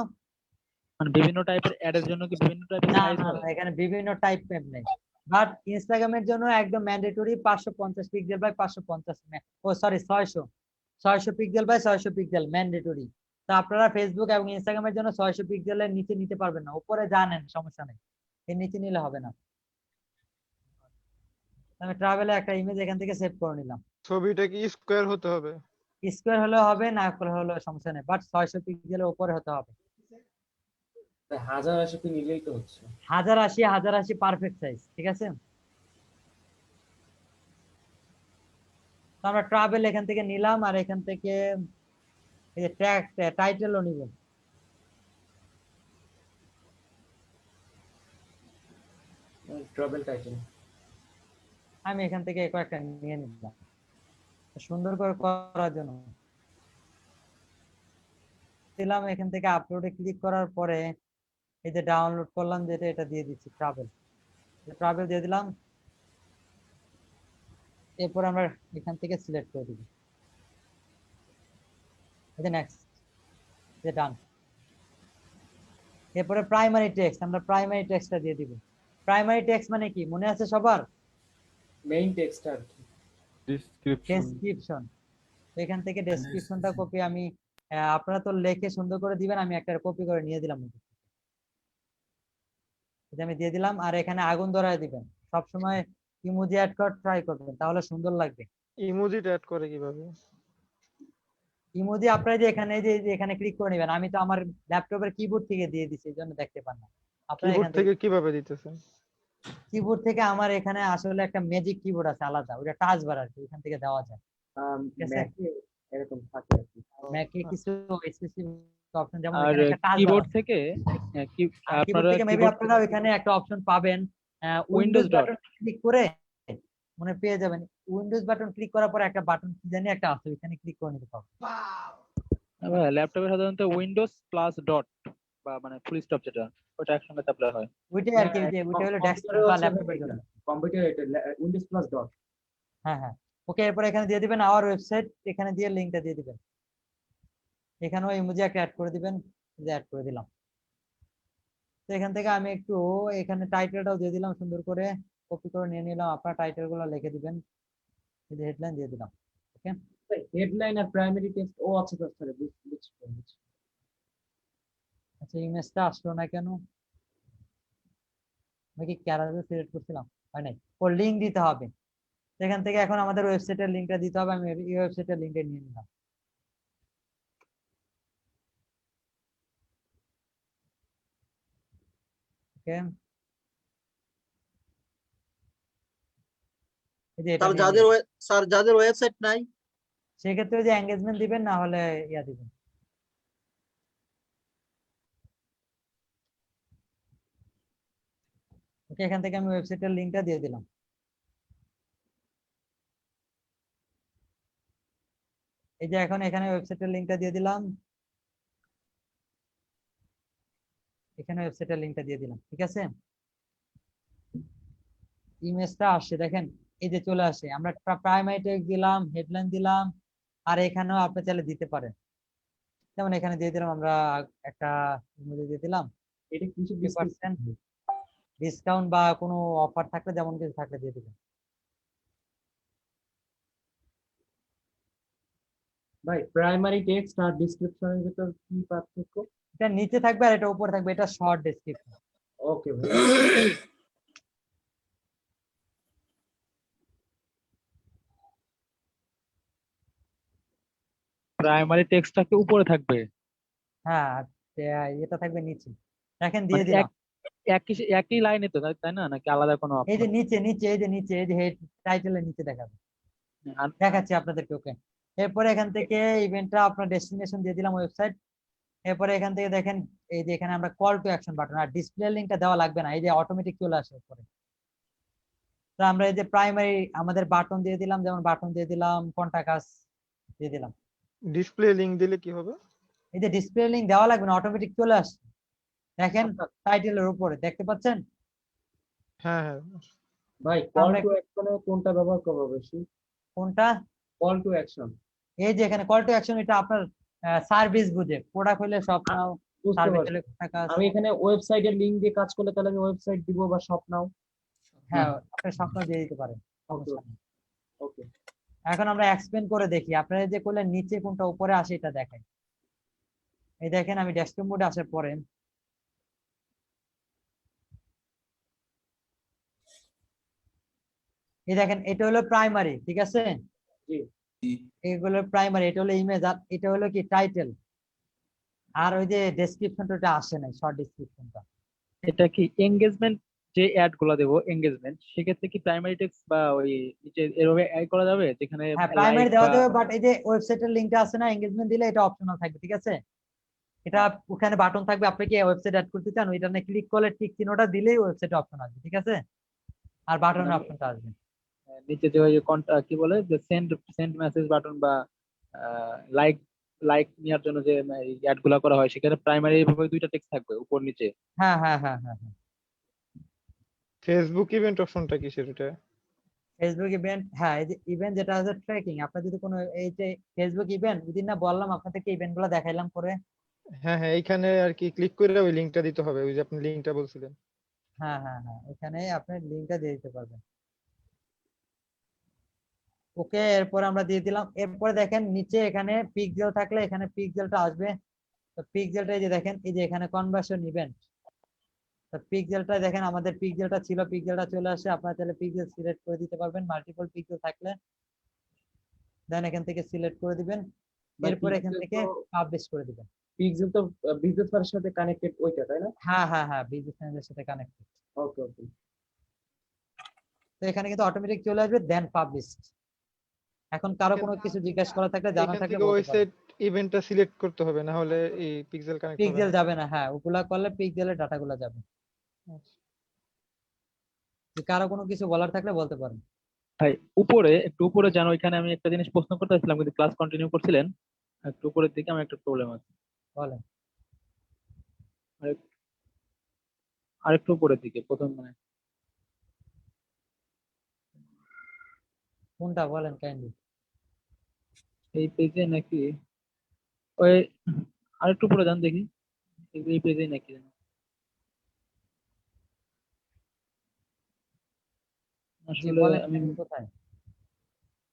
মানে বিভিন্ন টাইপের অ্যাডের জন্য কি বিভিন্ন টাইপের না সাইজ না হয়? না, এখানে বিভিন্ন টাইপ ম্যাপ নেই, বাট ইনস্টাগ্রামের জন্য একদম mandatory 550 pixel by 550, oh sorry 600 pixel by 600 pixel mandatory. তো আপনারা ফেসবুক এবং ইনস্টাগ্রামের জন্য 600 পিক্সেলের নিচে নিতে পারবেন না, উপরে জানেন সমস্যা নেই, এর নিচে নিলে হবে না। আমি ট্রাভেলে একটা ইমেজ এখান থেকে সেভ করে নিলাম। ছবিটা কি স্কোয়ার হতে হবে? স্কোয়ার হলেও হবে, না করে হলেও সমস্যা নেই, বাট 600 পিক্সেলের উপরে হতে হবে। 1080p নিলেই তো হচ্ছে। 1080 পারফেক্ট সাইজ। ঠিক আছে? তো আমরা ট্রাভেল এখান থেকে নিলাম, আর এখান থেকে এই যে ট্যাগ টাইটেলও নিব। ট্রাভেল টাইটেল আমি এখান থেকে কয়েকটা নিয়ে নিলাম সুন্দর করে করার জন্য। দিলাম, এখান থেকে আপলোডে ক্লিক করার পরে এই যে ডাউনলোড করলাম যেটা, এটা দিয়ে দিচ্ছি ট্রাভেল দিয়ে দিলাম। এরপর আমরা এখান থেকে সিলেক্ট করে দিব, এই যে নেক্সট, যে ডান। এরপরে প্রাইমারি টেক্সট, আমরা প্রাইমারি টেক্সটটা দিয়ে দিব। প্রাইমারি টেক্সট মানে কি মনে আছে সবার? মেইন টেক্সট আর কি, ডেসক্রিপশন। এখান থেকে ডেসক্রিপশনটা কপি আমি, আপনারা তো লেখে সুন্দর করে দিবেন, আমি একটা কপি করে নিয়ে দিলাম, এটা আমি দিয়ে দিলাম। আর এখানে আগুন ধরায় দিবেন, সবসময় ইমোজি অ্যাড কর ট্রাই করবেন, তাহলে সুন্দর লাগবে। ইমোজিট অ্যাড করে কিভাবে? ইমোজি আপনারা যে এখানে এখানে ক্লিক করে নেবেন, আমি তো আমার ল্যাপটপের কিবোর্ড থেকে দিয়ে দিচ্ছি, এই জন্য দেখতে পান না। আপনারা কিবোর্ড এখান থেকে কিভাবে দিতেছেন? কিবোর্ড থেকে আমার এখানে আসলে একটা ম্যাজিক কিবোর্ড আছে আলাদা, ওটা টাচ বার আর কি, এখান থেকে দেওয়া যায়। ঠিক আছে, ম্যাকে এরকম থাকে আর কি। ম্যাকে কিছু স্পেসিফিক অপশন, যেমন আর এখানে একটা টাচ বার কিবোর্ড আছে। থেকে কিবোর্ড আপনারা থেকে মেবি কিবোর্ড আপনারা ওইখানে একটা অপশন পাবেন, Windows Windows dot button click করে মনে পেয়ে যাবেন। উইন্ডোজ বাটন ক্লিক করার পর একটা বাটন কি জানি একটা আছে, ওইখানে ক্লিক করে নিতে পারবেন। ল্যাপটপে সাধারণত উইন্ডোজ প্লাস ডট বা মানে ফুল স্টপ যেটা, ওটা একসঙ্গে চাপলে হয়। ওইটাই আর কি, ওইটা হলো ডেস্কটপ বা ল্যাপটপের জন্য। কম্পিউটার এটা উইন্ডোজ প্লাস ডট। হ্যাঁ হ্যাঁ, ওকে। এরপর এখানে দিয়ে দিবেন আওয়ার ওয়েবসাইট, এখানে দিয়ে লিংকটা দিয়ে দিবেন। এখানেও ইমোজি একটা অ্যাড করে দিবেন, যে অ্যাড করে দিলাম। তো এখান থেকে আমি একটু এখানে টাইটেলটাও দিয়ে দিলাম, সুন্দর করে কপি করে নিয়ে নিলাম। আপনার টাইটেল গুলো লিখে দিবেন, এই যে হেডলাইন দিয়ে দিলাম। ওকে, হেডলাইন আর প্রাইমারি টেক্সট, ও আচ্ছা আচ্ছা বুঝছি। আচ্ছা, ইমেজটা আসলো না কেন? আমি কি ক্যারাক্টার সিলেক্ট করছিলাম? হয় নাই। ও লিংক দিতে হবে, এখান থেকে এখন আমাদের ওয়েবসাইটের লিংকটা দিতে হবে। আমি এই ওয়েবসাইটের লিংকটা নিয়ে নিলাম। ওকে, এই যে এটা স্যার নিয়ে যাদের নিলাম। স্যার যাদের ওয়েবসাইট নাই সেক্ষেত্রে যে এঙ্গেজমেন্ট দিবেন, না হলে ইয়া দিবেন। ওকে, এখান থেকে আমি ওয়েবসাইটের লিংকটা দিয়ে দিলাম। এই যে এখন এখানে ওয়েবসাইটের লিংকটা দিয়ে দিলাম, এখানে ওয়েবসাইটের লিংকটা দিয়ে দিলাম। ঠিক আছে, ইমেজটা আসছে দেখেন, এই যে চলে আসে। আমরা প্রাইমারি টেক্সট দিলাম, হেডলাইন দিলাম, আর এখানেও আপনি চাইলে দিতে পারেন। যেমন এখানে দিয়ে দিলাম আমরা একটা ইমোজি দিয়ে দিলাম, এটা কিছু 50% ডিসকাউন্ট বা কোনো অফার থাকলে, যেমন কিছু থাকলে দিয়ে দিবেন। ভাই প্রাইমারি টেক্সট আর ডেসক্রিপশনের ভিতর কি পার্থক্য? এটা নিচে থাকবে আর এটা উপরে থাকবে, এটা শর্ট ডেসক্রিপশন। ওকে ভাই। প্রাইমারি টেক্সটটা উপরে থাকবে, হ্যাঁ, আর এটা থাকবে নিচে। দেখেন দিয়ে দিলাম। একই লাইনে তো, তাই না? নাকি আলাদা কোনো এই যে অপশন? নিচে এই যে হেড টাইটেলের নিচে দেখাবে, দেখাচ্ছি আপনাদেরকে। ওকে, এরপরে এখান থেকে ইভেন্টটা আপনার ডেস্টিনেশন দিয়ে দিলাম, ওয়েবসাইট। এরপরে এখান থেকে দেখেন, এই যে এখানে আমরা কল টু অ্যাকশন বাটন, আর ডিসপ্লে লিংকটা দেওয়া লাগবে না, এই যে অটোমেটিক চলে আসে উপরে। তো আমরা এই যে প্রাইমারি আমাদের বাটন দিয়ে দিলাম, যেমন বাটন দিয়ে দিলাম, কন্টাক্ট আস দিয়ে দিলাম। ডিসপ্লে লিংক দিলে কি হবে? এই যে ডিসপ্লে লিংক দেওয়া লাগবে না, অটোমেটিক চলে আসছে। দেখেন টাইটেলের উপরে দেখতে পাচ্ছেন? হ্যাঁ হ্যাঁ ভাই কল টু অ্যাকশনে কোনটা ব্যবহার করব বেশি? কোনটা? Call to action. এই যে এখানে কল টু অ্যাকশন, এটা আপনার সার্ভিস বুঝে, প্রোডাক্ট হলে সব নাও, সার্ভিস হলে টাকা। আমি এখানে ওয়েবসাইটের লিংক দিয়ে কাজ করলে তাহলে আমি ওয়েবসাইট দিব বা শপ নাও? হ্যাঁ, আপনি স্বপ্ন দিয়ে দিতে পারেন। ওকে, এখন আমরা এক্সপ্লেন করে দেখি। আপনারা যে করলেন নিচে কোনটা উপরে আসে এটা দেখাই। এই দেখেন, আমি ডেস্কটপ মোডে আসার পরে এই দেখেন, এটা হলো প্রাইমারি। ঠিক আছে, এগুলো প্রাইমারি, এটা হলো ইমেজ, আর এটা হলো কি টাইটেল। আর ওই যে ডেসক্রিপশনটা আসে নাই, শর্ট ডেসক্রিপশনটা। এটা কি এঙ্গেজমেন্ট যে অ্যাড গুলো দেবো, এঙ্গেজমেন্ট, সেক্ষেত্রে কি প্রাইমারি টেক্সট বা ওই নিচে এভাবে অ্যাড করা যাবে যেখানে হ্যাঁ, প্রাইমারি দেওয়া যাবে, বাট এই যে ওয়েবসাইটের লিংকটা আছে না, এঙ্গেজমেন্ট দিলে এটা অপশনাল থাকবে। ঠিক আছে, এটা ওখানে বাটন থাকবে, আপনি কি ওয়েবসাইট অ্যাড করতে চান, ওইটা না ক্লিক করলে টিক চিহ্নটা দিলেই ওয়েবসাইটে অপশন আসবে। ঠিক আছে, আর বাটনের অপশনটা আসবে নিচে যে ওই কি বলে যে সেন্ড মেসেজ বাটন বা লাইক নেওয়ার জন্য যে অ্যাড গুলা করা হয়, সেখানে প্রাইমারি ভাবে দুইটা টেক্সট থাকবে উপর নিচে। হ্যাঁ হ্যাঁ হ্যাঁ হ্যাঁ হ্যাঁ। ফেসবুক ইভেন্ট অপশনটা কিসের এটা? ফেসবুক ইভেন্ট, হ্যাঁ, এই যে ইভেন্ট যেটা আছে ট্র্যাকিং, আপনার যদি কোনো এই যে ফেসবুক ইভেন্ট, ওই দিন না বললাম আপনাদেরকে ইভেন্ট গুলো দেখাইলাম করে। হ্যাঁ হ্যাঁ, এইখানে আর কি ক্লিক করে ওই লিংকটা দিতে হবে, ওই যে আপনি লিংকটা বলছিলেন। হ্যাঁ হ্যাঁ হ্যাঁ, এখানে আপনি লিংকটা দিয়ে দিতে পারবেন। ওকে, এরপর আমরা দিয়ে দিলাম। এরপরে দেখেন নিচে এখানে পিক্সেল থাকলে এখানে পিক্সেলটা আসবে। তো পিক্সেলটা এই যে দেখেন, এই যে এখানে কনভার্সন ইভেন্ট, পিক্সেলটা দেখেন, আমাদের পিক্সেলটা ছিল, পিক্সেলটা চলে আসে, আপনারা চাইলে পিক্সেল সিলেক্ট করে দিতে পারবেন, মাল্টিপল পিক্সেল থাকলে দেন এখান থেকে সিলেক্ট করে দিবেন, এরপর এখান থেকে পাবলিশ করে দিবেন। পিক্সেল তো বিজনেস পারের সাথে কানেক্টেড ওইটা, তাই না? হ্যাঁ হ্যাঁ হ্যাঁ, বিজনেস ম্যানেজারের সাথে কানেক্টেড। ওকে ওকে। তো এখানে কিন্তু অটোমেটিক চলে আসবে দেন পাবলিশড। এখন কারো কোনো কিছু জিজ্ঞাসা করা থাকলে, জানা এখান থাকলে থেকে বলতে পারেন। ওয়েবসাইট ইভেন্টটা সিলেক্ট করতে হবে, না হলে এই পিক্সেল কানেক্ট হবে পিক্সেল না। যাবে না, হ্যাঁ ওগুলা করলে পিক্সেলের ডাটাগুলো যাবে। যে কারো কোনো কিছু বলার থাকলে বলতে পারেন। ভাই একটু উপরে যান, ওইখানে আমি একটা জিনিস প্রশ্ন করতে চাইছিলাম কিন্তু ক্লাস কন্টিনিউ করছিলেন, একটু উপরের দিকে আমার একটা প্রবলেম আছে। বলেন। আর একটু উপরের দিকে প্রথম মানে কোনটা বলেন কাইন্ডলি। এই পেজে নাকি ওই আরেকটু উপরে যান দেখি, এই পেজে নাকি জানি। আসলে বলেন আমি কোথায়,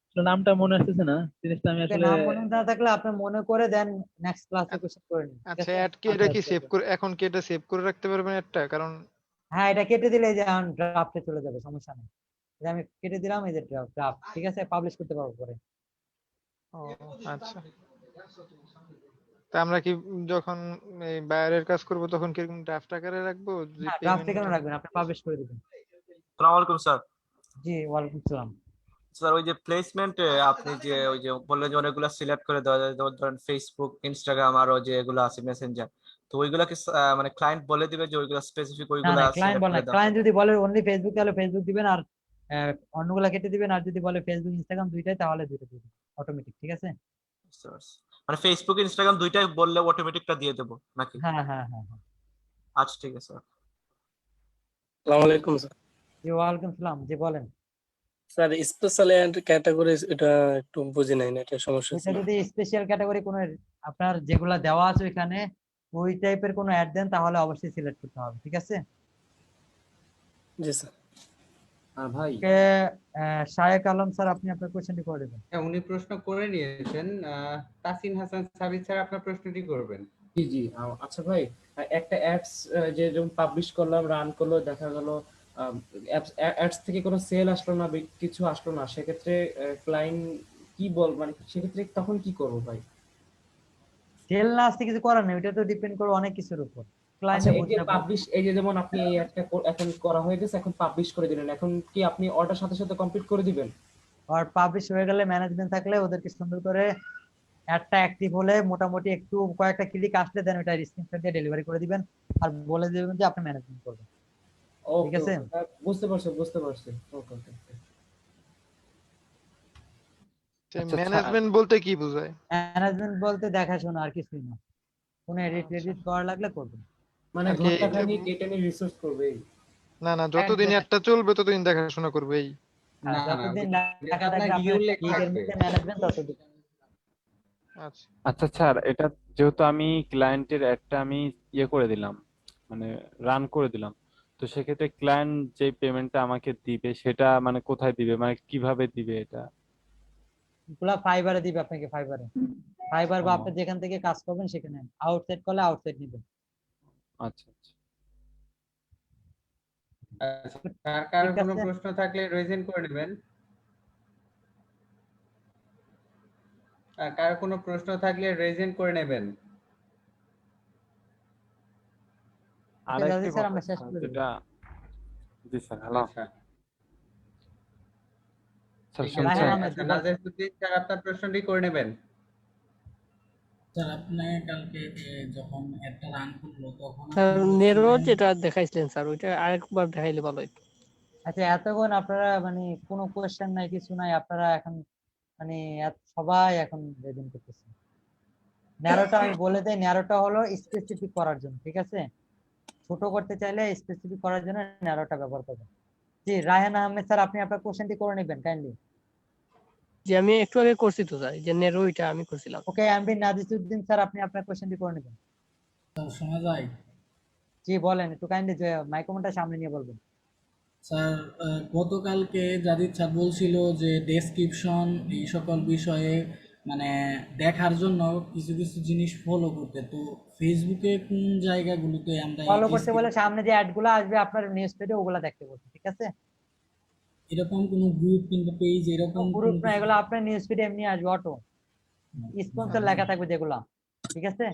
আসলে নামটা মনে আসতেছে না, জিনিসটা আমি আসলে নাম মনে না থাকলে আপনি মনে করে দেন নেক্সট ক্লাসে কোশ্চেন করে নিন। আচ্ছা, অ্যাড কি এটা কি সেভ করে, এখন কি এটা সেভ করে রাখতে পারবেন একটা? কারণ হ্যাঁ, এটা কেটে দিলে এই যে ড্রাফটে চলে যাবে, সমস্যা নেই। এই যে আমি কেটে দিলাম, এই যে ড্রাফট, ঠিক আছে, পাবলিশ করতে পারবো পরে। ও আচ্ছা, তা আমরা কি যখন এই বায়ারের কাজ করব তখন কি এরকম ড্রাফট আকারে রাখবো যে হ্যাঁ, পেমেন্ট? ড্রাফটে কেন রাখবেন, আপনি পাবলিশ করে দিবেন। আসসালামু আলাইকুম স্যার। জি ওয়ালাইকুম আসসালাম। স্যার ওই যে প্লেসমেন্টে আপনি যে ওই যে বললেন যে অনেকগুলো সিলেক্ট করে দেওয়া যায়, যেমন ধরেন ফেসবুক, ইনস্টাগ্রাম, আরো যে এগুলো আছে মেসেঞ্জার, তো ওইগুলা কি মানে ক্লায়েন্ট বলে দিবে যে ওইগুলো স্পেসিফিক না ওইগুলা না, ক্লায়েন্ট সিলেক্ট বলে করে না, দাও? ক্লায়েন্ট যদি বলে অনলি ফেসবুক তাহলে ফেসবুক দিবেন, আর অন্যগুলা কেটে দিবেন, আর যদি বলে ফেসবুক ইনস্টাগ্রাম দুইটাই তাহলে দুইটা দিবেন অটোমেটিক, ঠিক আছে। বুঝতে পারছি। মানে ফেসবুক ইনস্টাগ্রাম দুইটাই বললে অটোমেটিকটা দিয়ে দেবো নাকি? হ্যাঁ হ্যাঁ হ্যাঁ হ্যাঁ। আচ্ছা ঠিক আছে স্যার। আসসালামু আলাইকুম স্যার। জি ওয়ালাইকুম সালাম, জি বলেন। স্যার স্পেশাল এন্ড ক্যাটাগরি এটা একটু বুঝি নাই না, এটা সমস্যা ওইটা ছিল। যদি স্পেশাল ক্যাটাগরি কোনো আপনার যেগুলা দেওয়া আছে ওইখানে ওই টাইপের কোনো অ্যাড দেন তাহলে অবশ্যই সিলেক্ট করতে হবে, ঠিক আছে। জি স্যার। ভাই শায়েক আলম স্যার, আপনি আপনার কোশ্চেনটি করে দেবেন। হ্যাঁ, উনি প্রশ্ন করে নিয়েছেন। তাসিন হাসান সাবিত স্যার আপনার প্রশ্নটি করবেন। জি জি। আচ্ছা ভাই, একটা অ্যাডস যে যেমন পাবলিশ করলাম, রান করলো, দেখা গেল অ্যাডস থেকে কোনো সেল আসলো না, কিছু আসলো না, সেক্ষেত্রে ক্লায়েন্ট কি মানে সেক্ষেত্রে তখন কি করবো ভাই? সেল না আসতে কিছু করার নেই, ওটা তো ডিপেন্ড করে অনেক কিছুর উপর। আচ্ছা, এই যে পাবলিশ, এই যে যেমন আপনি এই একটা এখন করা হয়ে গেছে, এখন পাবলিশ করে দিলেন, এখন কি আপনি অর্ডার সাথে সাথে কমপ্লিট করে দিবেন? আর পাবলিশ হয়ে গেলে ম্যানেজমেন্ট থাকলে ওদেরকে সুন্দর করে অ্যাডটা অ্যাক্টিভ হলে মোটামুটি একটু কয়েকটা ক্লিক আসলে দেন ওটা স্ক্রিনশট দিয়ে ডেলিভারি করে দিবেন, আর বলে দিবেন যে আপনি ম্যানেজমেন্ট করবেন, ঠিক আছে। বুঝতে পারছি বুঝতে পারছি। ওকে ওকে। ম্যানেজমেন্ট বলতে কি বোঝায়? ম্যানেজমেন্ট বলতে দেখাশোনা, আর কিছুই না। কোনো এডিট করা লাগলে করবেন, মানে ঘন্টাখানি ডেটা নিয়ে রিসার্চ করবে। না না, যতদিন একটা চলবে ততদিন দেখাশোনা করবে এই। না না, যতদিন যেটা আপনার ইউ লেখা লিগের থাকবে। মধ্যে ম্যানেজমেন্ট ততদিন। আচ্ছা স্যার, এটা যেহেতু আমি ক্লায়েন্টের একটা আমি করে দিলাম, মানে রান করে দিলাম, তো সেক্ষেত্রে ক্লায়েন্ট যে পেমেন্টটা আমাকে দিবে সেটা মানে কোথায় দিবে, মানে কিভাবে দিবে এটা? পুরো ফাইবারে দিবে আপনাকে, ফাইবার বা আপনি যেখান থেকে কাজ করবেন সেখানে, আউটসাইড করলে আউটসাইড নেবেন। আচ্ছা আচ্ছা, কার কোনো প্রশ্ন থাকলে রেজেন করে নেবেন। কার কোনো প্রশ্ন থাকলে রেজেন করে নেবেন। আরেকটি স্যার কথা আমরা শেষ করে দেব। যেটা, জি স্যার, হ্যালো স্যার, আচ্ছা, নাজিরউদ্দিন স্যার আপনার প্রশ্নটি করে নেবেন। স্যার আপনি কালকে যখন একটা রান করলো তখন স্যার নেরো যেটা দেখাইছিলেন স্যার, ওইটা আরেকবার দেখাইলে ভালো হতো। আচ্ছা, এতক্ষণ আপনারা মানে কোনো কোয়েশ্চেন নাই, কিছু নাই, আপনারা এখন মানে সবাই এখন রেজেন করতেছেন। ন্যারোটা আমি বলে দেই, ন্যারোটা হলো স্পেসিফিক করার জন্য, ঠিক আছে। ছোট করতে চাইলে স্পেসিফিক করার জন্য ন্যারোটা ব্যবহার করবেন। জি রায়হান আহমেদ স্যার, আপনি আপনার কোশ্চেনটি করে নেবেন কাইন্ডলি। যে আমি একটু আগে করছি তো স্যার, যে নেরো এটা আমি করছিলাম। ওকে, এমবি নাজিরউদ্দিন স্যার, আপনি আপনার কোশ্চেনটি করে নেবেন। শোনা যায়? জি বলেন, একটু কাইন্ডলি মাইক্রোফোনটা সামনে নিয়ে বলবেন। স্যার গতকালকে জাদিদ স্যার বলছিল যে ডেসক্রিপশন এই সকল বিষয়ে মানে দেখার জন্য কিছু কিছু জিনিস ফলো করতে। তো ফেসবুকে কোন জায়গাগুলোতে আমরা ফলো করতে বলে সামনে যে অ্যাড গুলো আসবে আপনার নিউজ ফিডে ওগুলা দেখতে বলছে, ঠিক আছে? এরকম কোন গ্রুপ কিংবা পেজ এরকম গ্রুপ কোনো না, কিছু? এগুলো আপনার নিউজ ফিডে এমনি আসবে অটো, স্পন্সর লেখা থাকবে যেগুলা, ঠিক আছে?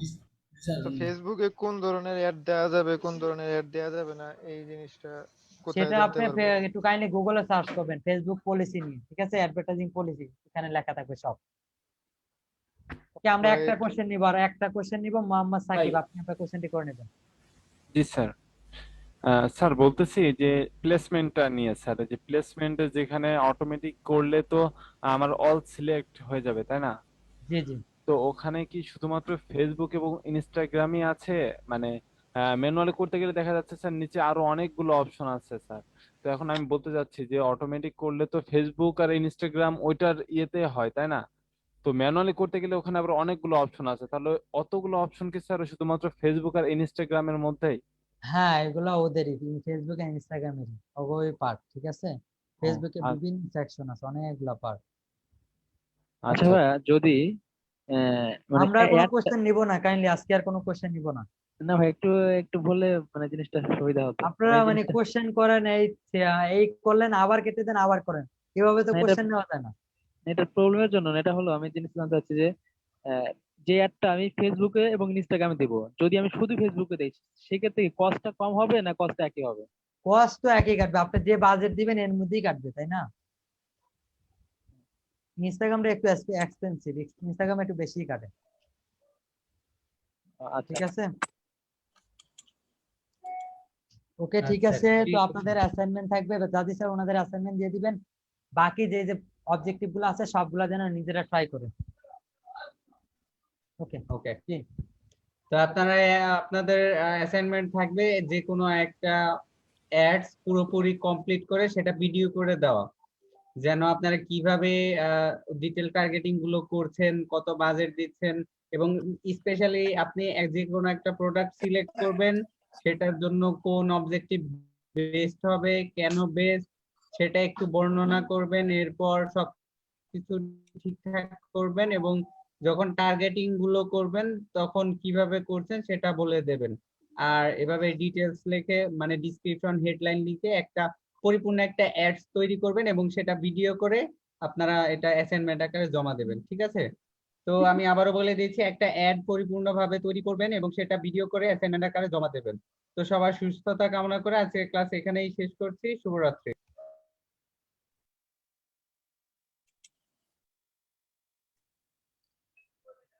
তো ফেসবুকে কোন ধরনের অ্যাড দেওয়া যাবে, কোন ধরনের অ্যাড দেওয়া যাবে না, এই জিনিসটা কোথায় সেটা জানতে আপনি পারবো? একটু কাইন্ডলি গুগলে সার্চ করবেন ফেসবুক পলিসি নিয়ে, ঠিক আছে? অ্যাডভার্টাইজিং পলিসি এখানে লেখা থাকবে সব। ওকে, আমরা তো একটা কোশ্চেন নিব, আর একটা কোশ্চেন নিব। মোহাম্মদ সাকিব, আপনি আপনার কোশ্চেনটি করে নেবেন। জি স্যার। স্যার বলতেছি যে প্লেসমেন্টটা নিয়ে, স্যার যে প্লেসমেন্টে যেখানে অটোমেটিক করলে তো আমার অল সিলেক্ট হয়ে যাবে, তাই না? জি জি। তো ওখানে কি শুধুমাত্র ফেসবুক এবং ইনস্টাগ্রামই আছে? মানে ম্যানুয়ালি করতে গেলে দেখা যাচ্ছে স্যার নিচে আরো অনেকগুলো অপশন আছে স্যার। তো এখন আমি বলতে চাচ্ছি যে অটোমেটিক করলে তো ফেসবুক আর ইনস্টাগ্রাম ওইটার ইয়েতে হয়, তাই না? তো ম্যানুয়ালি করতে গেলে ওখানে আবার অনেকগুলো অপশন আছে, তাহলে অতগুলো অপশন কি স্যার শুধুমাত্র ফেসবুক আর ইনস্টাগ্রামের মধ্যেই? হ্যাঁ, এগুলো ওদেরই, ফেসবুক আর ইনস্টাগ্রামের ওই পার্ট, ঠিক আছে? ফেসবুকে বিভিন্ন সেকশন আছে, অনেকগুলা পার্ট। আচ্ছা ভাইয়া, যদি মানে আমরা কোনো কোশ্চেন নিব না কাইন্ডলি, আজকে আর কোনো কোশ্চেন নিব না। না ভাই, একটু একটু বললে মানে জিনিসটা সুবিধা হতো। আপনারা মানে কোশ্চেন করেন, এই করলেন আবার কেটে দেন আবার করেন, এভাবে তো কোশ্চেন নেওয়া যায় না। এটা প্রবলেমের জন্য না, এটা হলো আমি জিনিস জানতে চাচ্ছি যে যে অ্যাডটা আমি ফেসবুকে এবং ইনস্টাগ্রামে দিব, যদি আমি শুধু ফেসবুকে দিই সেক্ষেত্রে কস্টটা কম হবে না কস্টটা একই হবে? কস্ট তো একই কাটবে, আপনি যে বাজেট দিবেন এর মধ্যেই কাটবে, তাই না? ইনস্টাগ্রামটা একটু এক্সপেন্সিভ, ইনস্টাগ্রাম একটু বেশি কাটে, ঠিক আছে? ওকে, ঠিক আছে। তো আপনাদের অ্যাসাইনমেন্ট থাকবে, দাদি স্যার ওনাদের অ্যাসাইনমেন্ট দিয়ে দিবেন। বাকি যে যে অবজেক্টিভ গুলো আছে সবগুলা যেন নিজেরা ট্রাই করে। ওকে ওকে, তো আপনারা আপনাদের অ্যাসাইনমেন্ট থাকবে যে কোনো একটা অ্যাডস পুরোপুরি কমপ্লিট করে সেটা ভিডিও করে দেওয়া, যেন আপনারা কিভাবে ডিটেল টার্গেটিং গুলো করছেন, কত বাজেট দিচ্ছেন, এবং স্পেশালি আপনি যে কোনো একটা প্রোডাক্ট সিলেক্ট করবেন সেটার জন্য কোন অবজেক্টিভ বেস্ট হবে, কেন বেস্ট, সেটা একটু বর্ণনা করবেন। এরপর সবকিছু ঠিকঠাক করবেন এবং যখন টার্গেটিং গুলো করবেন তখন কিভাবে করছেন সেটা বলে দেবেন। আর এভাবে ডিটেলস লিখে মানে ডিসক্রিপশন হেডলাইন লিখে একটা পরিপূর্ণ একটা অ্যাডস তৈরি করবেন এবং সেটা ভিডিও করে আপনারা এটা অ্যাসাইনমেন্ট আকারে জমা দেবেন, ঠিক আছে? তো আমি আবারও বলে দিচ্ছি, একটা অ্যাড পরিপূর্ণভাবে তৈরি করবেন এবং সেটা ভিডিও করে অ্যাসাইনমেন্ট আকারে জমা দেবেন। তো সবার সুস্থতা কামনা করে আজকের ক্লাস এখানেই শেষ করছি। শুভরাত্রি।